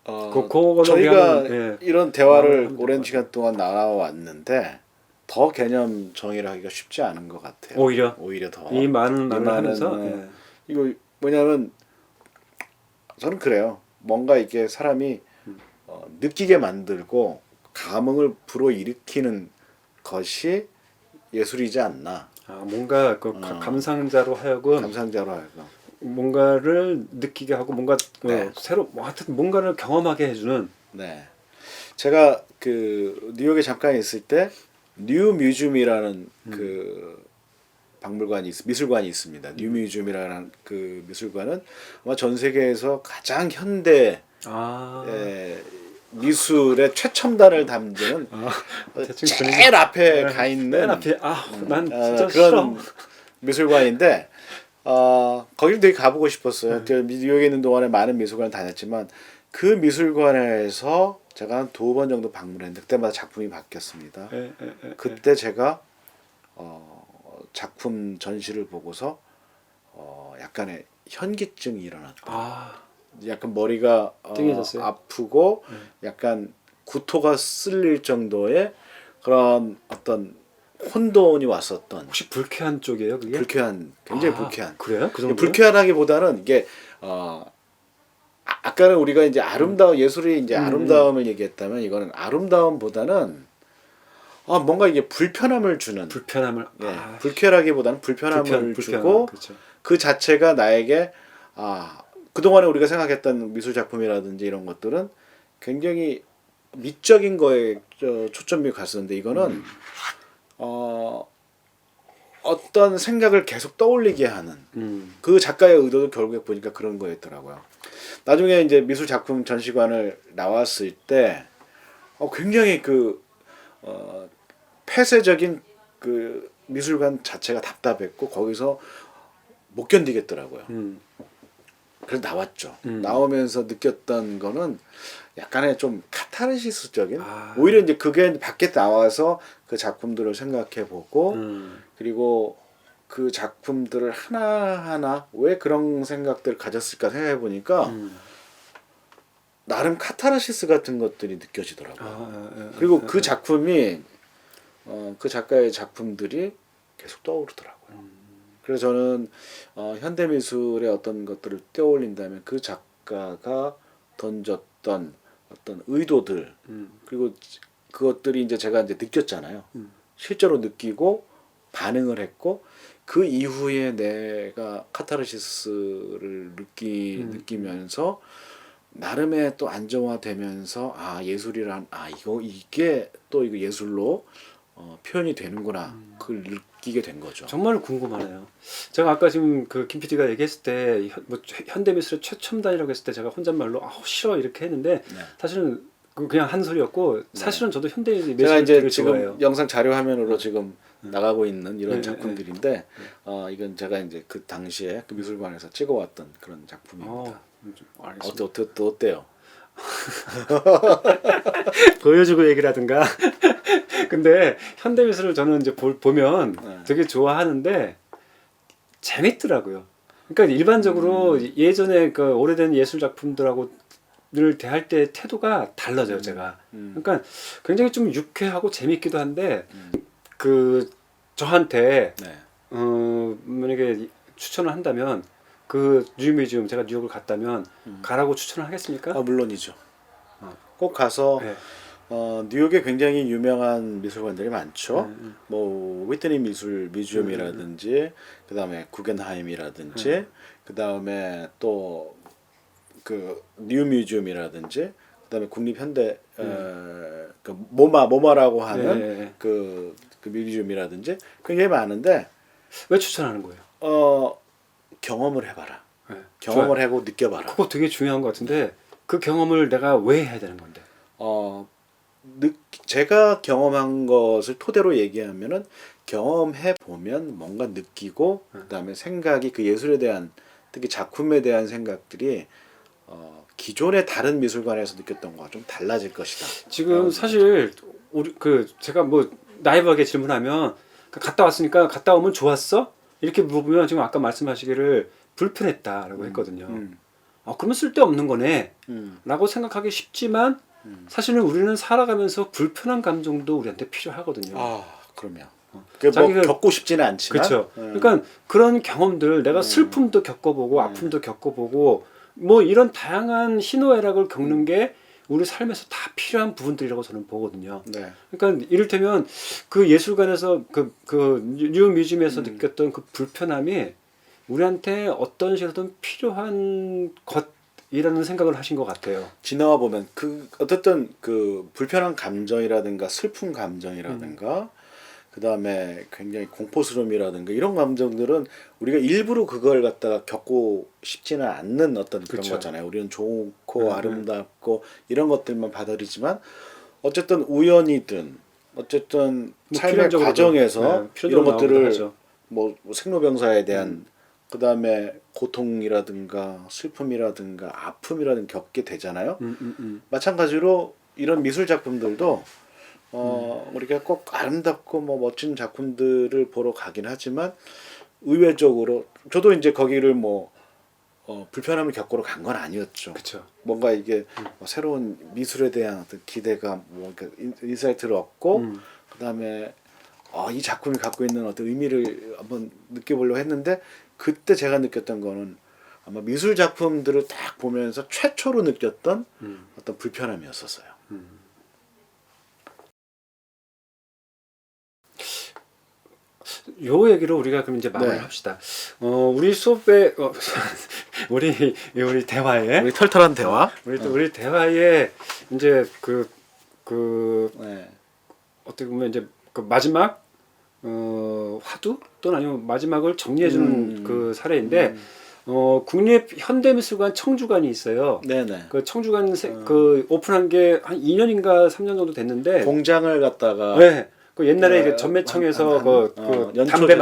그거는 저희가 그냥, 예, 이런 대화를 하면 오랜 될것 시간 동안 나눠왔는데 더 개념 정의를 하기가 쉽지 않은 것 같아요. 오히려 더 이 많은 말을 하면서 예. 이거 뭐냐면 저는 그래요. 뭔가 이게 사람이 느끼게 만들고 감흥을 불어일으키는 것이 예술이지 않나. 뭔가 감상자로 하여금 감상자로 하여금 뭔가를 느끼게 하고 뭔가 네. 새로 하여튼 뭔가를 경험하게 해주는. 네. 제가 그 뉴욕에 잠깐 있을 때 뉴 뮤지엄이라는 그 미술관이 있습니다. 뉴 뮤지엄이라는 그 미술관은 아마 전 세계에서 가장 현대 미술의 최첨단을 담는 제일 앞에 가 있는 맨 앞에 난 진짜 그런 싫어. 미술관인데 거기를 되게 가보고 싶었어요. 뉴욕에 있는 동안에 많은 미술관을 다녔지만 그 미술관에서 제가 한 2번 정도 방문했는데 그때마다 작품이 바뀌었습니다. 그때 제가 작품 전시를 보고서 약간의 현기증이 일어났다. 약간 머리가 띵해졌어요? 아프고 약간 구토가 쓸릴 정도의 그런 어떤 혼돈이 왔었던. 혹시 불쾌한 쪽이에요, 그게? 굉장히 불쾌한. 그래요? 그 정도? 불쾌하기보다는 이게 아까는 우리가 이제 예술이 이제 아름다움을 얘기했다면 이거는 아름다움보다는 뭔가 이게 불편함을 주는. 불쾌라기보다는 불편함을 주고 그렇죠. 그 자체가 나에게 그동안에 우리가 생각했던 미술 작품이라든지 이런 것들은 굉장히 미적인 거에 초점이 갔었는데 이거는 어떤 생각을 계속 떠올리게 하는 음. 그 작가의 의도도 결국에 보니까 그런 거였더라고요. 나중에 이제 미술 작품 전시관을 나왔을 때 굉장히 폐쇄적인 그 미술관 자체가 답답했고 거기서 못 견디겠더라고요. 그래서 나왔죠. 나오면서 느꼈던 거는 약간의 좀 카타르시스적인 오히려 이제 그게 밖에 나와서 그 작품들을 생각해보고 그리고 그 작품들을 하나하나 왜 그런 생각들을 가졌을까 생각해보니까 나름 카타르시스 같은 것들이 느껴지더라고요. 그리고 그 작품이 그 작가의 작품들이 계속 떠오르더라고요. 그래서 저는 현대미술의 어떤 것들을 떠올린다면 그 작가가 던졌던 어떤 의도들 그리고 그것들이 이제 제가 이제 느꼈잖아요. 실제로 느끼고 반응을 했고 그 이후에 내가 카타르시스를 느끼면서 나름의 또 안정화되면서 예술이란 이게 또 이거 예술로 표현이 되는구나 그걸 느끼게 된 거죠. 정말 궁금하네요. 제가 아까 지금 그 김 PD가 얘기했을 때 현대미술의 최첨단이라고 했을 때 제가 혼잣말로 싫어 이렇게 했는데 네. 사실은 그냥 한 소리였고 사실은 저도 현대미술 제가 이제 되게 지금 좋아해요. 영상 자료 화면으로 지금 나가고 있는 이런 작품들인데 이건 제가 이제 그 당시에 그 미술관에서 찍어왔던 그런 작품입니다. 알겠습니다. 어때요? 보여주고 얘기라든가. 근데 현대미술을 저는 이제 보면 되게 좋아하는데 재밌더라고요. 그러니까 일반적으로 예전에 그 오래된 예술 작품들하고 늘 대할 때 태도가 달라져요, 제가. 그러니까 굉장히 좀 유쾌하고 재밌기도 한데 그 저한테 네. 만약에 추천을 한다면 그 뉴뮤지엄 제가 뉴욕을 갔다면 가라고 추천을 하겠습니까? 물론이죠. 꼭 가서 네. 뉴욕에 굉장히 유명한 미술관들이 많죠. 뭐 위트니 뮤지엄이라든지 그다음에 구겐하임이라든지 그다음에 또 그 뉴뮤지엄이라든지 그다음에 국립현대 그 모마라고 하는 그 뮤지엄이라든지 굉장히 많은데 왜 추천하는 거예요? 경험을 해봐라. 네. 경험을 하고 느껴봐라. 그거 되게 중요한 것 같은데 그 경험을 내가 왜 해야 되는 건데? 제가 경험한 것을 토대로 얘기하면은 경험해 보면 뭔가 느끼고 그다음에 생각이 그 예술에 대한 특히 작품에 대한 생각들이 기존의 다른 미술관에서 느꼈던 거와 좀 달라질 것이다. 지금 사실 우리 제가 뭐 나이브하게 질문하면 갔다 왔으니까 갔다 오면 좋았어? 이렇게 물어보면 지금 아까 말씀하시기를 불편했다라고 했거든요. 그러면 쓸데없는 거네 라고 생각하기 쉽지만 사실은 우리는 살아가면서 불편한 감정도 우리한테 필요하거든요. 그러면 그게 뭐 겪고 싶지는 않지만 그렇죠. 그러니까 그런 경험들 내가 슬픔도 겪어보고 아픔도 겪어보고 뭐 이런 다양한 희노애락을 겪는 게 우리 삶에서 다 필요한 부분들이라고 저는 보거든요. 네. 그러니까 이를테면 그 예술관에서 그 뉴뮤지엄에서 느꼈던 그 불편함이 우리한테 어떤 식으로든 필요한 것이라는 생각을 하신 것 같아요. 지나와 보면 그 어쨌든 그 불편한 감정이라든가 슬픈 감정이라든가 그다음에 굉장히 공포스러움이라든가 이런 감정들은 우리가 일부러 그걸 갖다가 겪고 싶지는 않는 어떤 그런 그쵸. 거잖아요. 우리는 좋고 아름답고 이런 것들만 받아들이지만 어쨌든 우연이든 어쨌든 뭐 삶의 필연적으로도, 과정에서 이런 것들을 하죠. 뭐 생로병사에 대한 그다음에 고통이라든가 슬픔이라든가 아픔이라든가 겪게 되잖아요. 마찬가지로 이런 미술 작품들도 우리가 꼭 아름답고 뭐 멋진 작품들을 보러 가긴 하지만 의외적으로 저도 이제 거기를 뭐 불편함을 겪으러 간 건 아니었죠. 그쵸. 뭔가 이게 뭐 새로운 미술에 대한 어떤 기대감, 뭐 인사이트를 얻고 그다음에 이 작품이 갖고 있는 어떤 의미를 한번 느껴보려고 했는데 그때 제가 느꼈던 거는 아마 미술 작품들을 딱 보면서 최초로 느꼈던 어떤 불편함이었었어요. 요 얘기로 우리가 그럼 이제 마무리를 합시다. 우리 수업에 우리 대화에 우리 털털한 대화. 우리 대화에 이제 네. 어떻게 보면 이제 그 마지막 화두 또는 아니면 마지막을 정리해주는 그 사례인데 국립 현대미술관 청주관이 있어요. 네네. 그 청주관 그 오픈한 게 한 2년인가 3년 정도 됐는데 공장을 갖다가 네. 그 옛날에 그 전매청에서 그 담배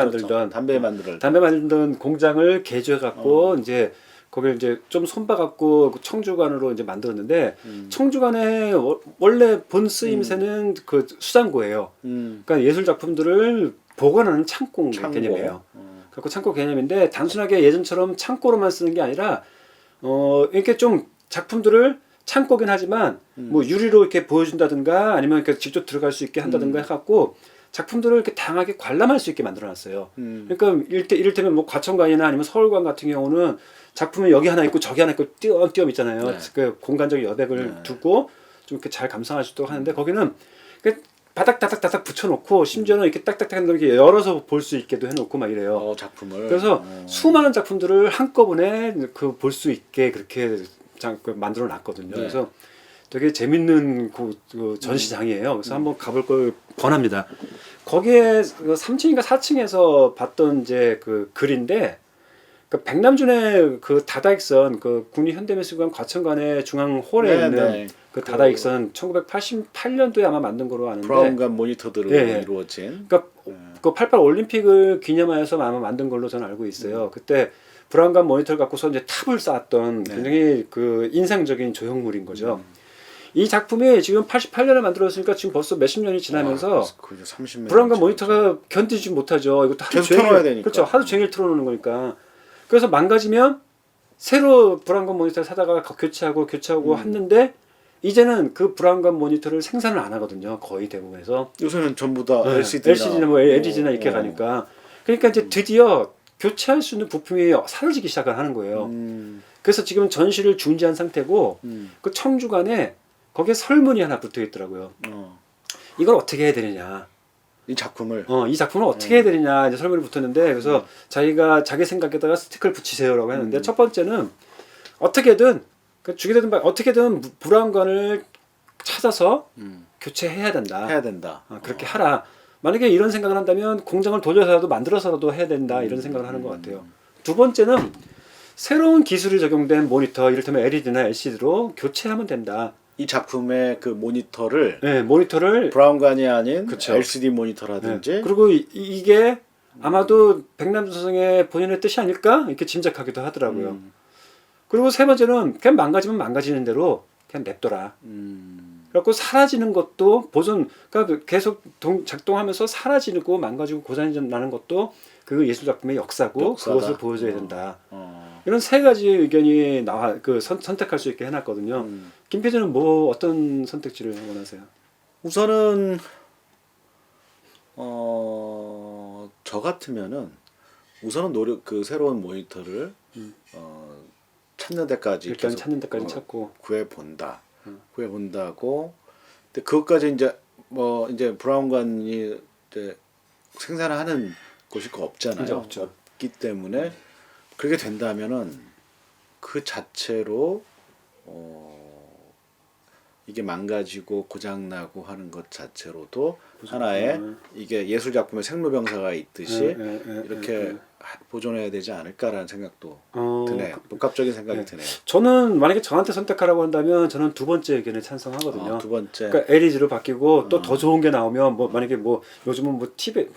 만들던 공장을 개조해 갖고 이제 거기를 이제 좀 손봐 갖고 청주관으로 이제 만들었는데 청주관의 원래 본 쓰임새는 그 수장고예요. 그러니까 예술 작품들을 보관하는 창고 개념이에요. 그래서 창고 개념인데 단순하게 예전처럼 창고로만 쓰는 게 아니라 이렇게 좀 작품들을 창고긴 하지만 뭐 유리로 이렇게 보여준다든가 아니면 이렇게 직접 들어갈 수 있게 한다든가 해갖고 작품들을 이렇게 다양하게 관람할 수 있게 만들어놨어요. 그러니까 이를테면 뭐 과천관이나 아니면 서울관 같은 경우는 작품이 여기 하나 있고 저기 하나 있고 띄엄띄엄 있잖아요. 네. 그 공간적 여백을 두고 좀 이렇게 잘 감상할 수 있도록 하는데 거기는 바닥 붙여놓고 심지어는 이렇게 딱딱딱 이렇게 열어서 볼 수 있게도 해놓고 막 이래요. 작품을. 그래서 수많은 작품들을 한꺼번에 그 볼 수 있게 그렇게 만들어 놨거든요. 네. 그래서 되게 재밌는 그 전시장이에요. 그래서 한번 가볼 걸 권합니다. 거기에 3층인가 4층에서 봤던 이제 그 글인데 그 백남준의 그 다다익선 그 국립현대미술관 과천관의 중앙 홀에 있는 그 다다익선 1988년도에 아마 만든 거로 아는데 브라운관 모니터들로 예. 이루어진. 그러니까 그 88 올림픽을 기념하여서 아마 만든 걸로 저는 알고 있어요. 그때 브라운관 모니터를 갖고서 이제 탑을 쌓았던 굉장히 그 인상적인 조형물인 거죠. 이 작품이 지금 88년에 만들어졌으니까 지금 벌써 몇십 년이 지나면서 브라운관 모니터가 견디지 못하죠. 이것도 하루 계속 틀어놔야 되니까. 그렇죠. 하루 종일 틀어놓는 거니까. 그래서 망가지면 새로 브라운관 모니터를 사다가 교체하고 했는데 이제는 그 브라운관 모니터를 생산을 안 하거든요. 거의 대부분에서. 요새는 전부 다 네. LCD나 뭐 LED나 이렇게 가니까. 그러니까 이제 드디어 교체할 수 있는 부품이 사라지기 시작을 하는 거예요. 그래서 지금 전시를 중지한 상태고 그 청주관에 거기에 설문이 하나 붙어 있더라고요. 이걸 어떻게 해야 되느냐. 이 작품을 이 작품을 어떻게 해야 되느냐 이제 설문이 붙었는데 그래서 자기가 자기 생각에다가 스티커를 붙이세요라고 했는데 첫 번째는 어떻게든 어떻게든 브라운관을 찾아서 교체해야 된다. 해야 된다. 그렇게 하라. 만약에 이런 생각을 한다면 공장을 돌려서라도 만들어서라도 해야 된다 이런 생각을 하는 것 같아요. 두 번째는 새로운 기술이 적용된 모니터 이를테면 LED나 LCD로 교체하면 된다. 이 작품의 그 모니터를 네, 모니터를 브라운관이 아닌 그쵸. LCD 모니터라든지 네. 그리고 이게 아마도 백남준 선생의 본인의 뜻이 아닐까 이렇게 짐작하기도 하더라고요. 그리고 세 번째는 그냥 망가지면 망가지는 대로 그냥 냅둬라. 그래갖고 사라지는 것도 그러니까 계속 작동하면서 사라지고 망가지고 고장이 나는 것도 그 예술 작품의 역사고 그것을 보여줘야 된다. 이런 세 가지 의견이 선택할 수 있게 해놨거든요. 김 PD는 뭐 어떤 선택지를 원하세요? 우선은 저 같으면은 우선은 그 새로운 모니터를 찾는 데까지 일단 찾는 데까지 찾고 구해 본다고. 근데 그것까지 이제 브라운관이 이제 생산하는 곳이 없잖아요. 없죠. 없기 때문에 그렇게 된다면은 그 자체로 이게 망가지고 고장나고 하는 것 자체로도 하나의 이게 예술 작품의 생로병사가 있듯이 이렇게 보존해야 되지 않을까라는 생각도 드네요. 복합적인 생각이 드네요. 저는 만약에 저한테 선택하라고 한다면 저는 두 번째 의견에 찬성하거든요. 두 번째. 그러니까 LED로 바뀌고 또 더 좋은 게 나오면 만약에 요즘은 TV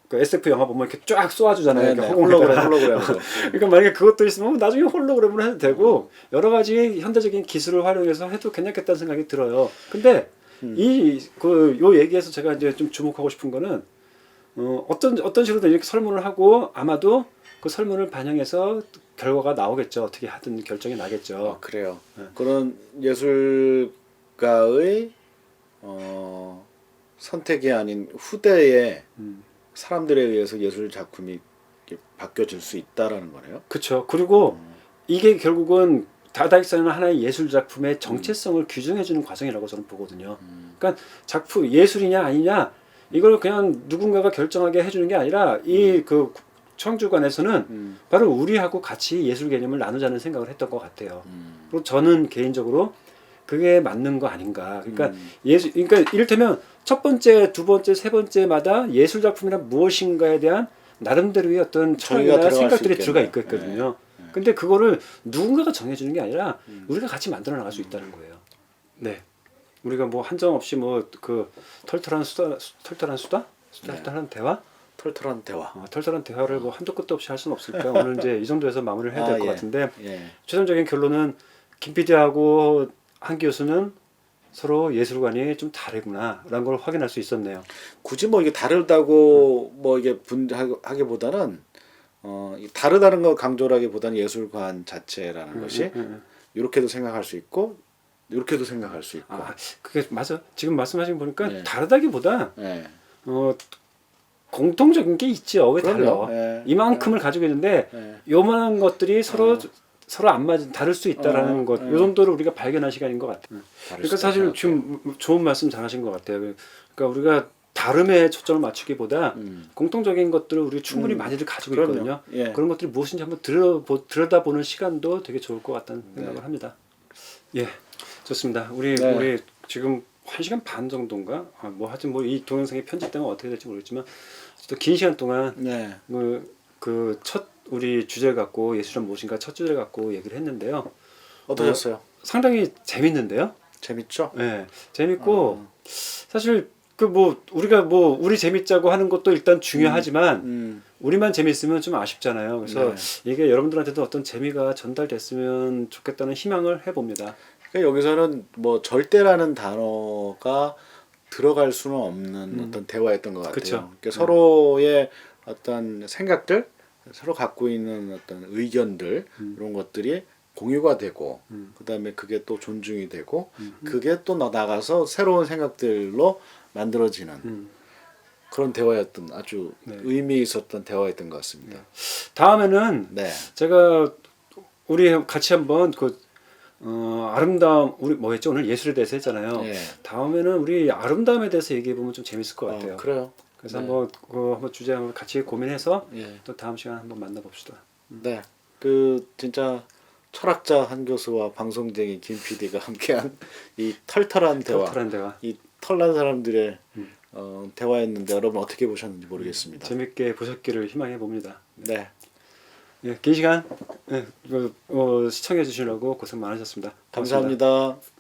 그 SF 영화 보면 이렇게 쫙 쏘아주잖아요. 이렇게 홀로그램. 그러니까 만약에 그것도 있으면 나중에 홀로그램으로 해도 되고 여러 가지 현대적인 기술을 활용해서 해도 괜찮겠다는 생각이 들어요. 근데 요 얘기에서 제가 이제 좀 주목하고 싶은 거는 어떤 식으로든 이렇게 설문을 하고 아마도 그 설문을 반영해서 결과가 나오겠죠. 어떻게 하든 결정이 나겠죠. 그래요. 그런 예술가의 선택이 아닌 후대의 사람들에 의해서 예술 작품이 바뀌어질 수 있다라는 거네요. 그렇죠. 그리고 이게 결국은 다다익선은 하나의 예술 작품의 정체성을 규정해주는 과정이라고 저는 보거든요. 그러니까 작품 예술이냐 아니냐 이걸 그냥 누군가가 결정하게 해주는 게 아니라 이 그 청주관에서는 바로 우리하고 같이 예술 개념을 나누자는 생각을 했던 것 같아요. 그리고 저는 개인적으로 그게 맞는 거 아닌가. 그러니까 그러니까 이를테면 첫 번째, 두 번째, 세 번째마다 예술 작품이란 무엇인가에 대한 나름대로의 어떤 정의가 철학이나 들어갈 생각들이 수 들어가 있겠네. 있거든요. 근데 그거를 누군가가 정해주는 게 아니라 우리가 같이 만들어 나갈 수 있다는 거예요. 네, 우리가 뭐 한정 없이 뭐 그 털털한 대화, 털털한 대화. 털털한 대화를 뭐 한도 끝도 없이 할 수는 없으니까 오늘 이제 이 정도에서 마무리를 해야 될 것 예. 같은데 예. 최종적인 결론은 김 PD하고 한 교수는 서로 예술관이 좀 다르구나라는 걸 확인할 수 있었네요. 굳이 뭐 이게 다르다고 뭐 이게 분하기보다는 다르다는 걸 강조하기보다는 예술관 자체라는 것이 이렇게도 생각할 수 있고 이렇게도 생각할 수 있고. 그게 맞아. 지금 말씀하신 거 보니까 예. 다르다기보다 예. 공통적인 게 있죠. 왜 그럼요. 달라? 예. 이만큼을 가지고 있는데 예. 요만한 것들이 서로 안 맞은 다를 수 있다라는 것. 요 정도로 우리가 발견한 시간인 것 같아요. 그러니까 사실 지금 좋은 말씀 잘하신 것 같아요. 그러니까 우리가 다름에 초점을 맞추기보다 공통적인 것들을 우리 충분히 많이들 가지고 그럼요. 있거든요. 예. 그런 것들이 무엇인지 한번 들여다보는 시간도 되게 좋을 것 같다는 생각을 합니다. 예, 좋습니다. 우리 지금 1시간 반 정도인가? 뭐 하여튼 뭐 이 동영상이 편집되면 어떻게 될지 모르겠지만 또 긴 시간 동안 네. 그 첫 우리 주제 갖고 예술은 무엇인가 첫 주제 갖고 얘기를 했는데요. 어떠셨어요? 상당히 재밌는데요. 재밌죠? 네, 재밌고 사실 그 뭐 우리가 뭐 우리 재밌자고 하는 것도 일단 중요하지만 우리만 재밌으면 좀 아쉽잖아요. 그래서 이게 여러분들한테도 어떤 재미가 전달됐으면 좋겠다는 희망을 해봅니다. 그러니까 여기서는 뭐 절대라는 단어가 들어갈 수는 없는 어떤 대화였던 것 같아요. 그쵸. 그러니까 서로의 어떤 생각들, 서로 갖고 있는 어떤 의견들 이런 것들이 공유가 되고 그다음에 그게 또 존중이 되고 그게 또 나가서 새로운 생각들로 만들어지는 그런 대화였던 아주 의미 있었던 대화였던 것 같습니다. 다음에는 네. 제가 우리 같이 한번 아름다움 우리 뭐였죠 오늘 예술에 대해서 했잖아요. 예. 다음에는 우리 아름다움에 대해서 얘기해 보면 좀 재밌을 것 같아요. 그래요. 그래서 한번 주제 한번 같이 고민해서 예. 또 다음 시간 한번 만나봅시다. 네, 그 진짜 철학자 한 교수와 방송쟁이 김 PD가 함께한 이 털털한 대화, 이 털난 사람들의 대화였는데 여러분 어떻게 보셨는지 모르겠습니다. 재밌게 보셨기를 희망해 봅니다. 네, 긴 시간 시청해 주시려고 고생 많으셨습니다. 고맙습니다. 감사합니다.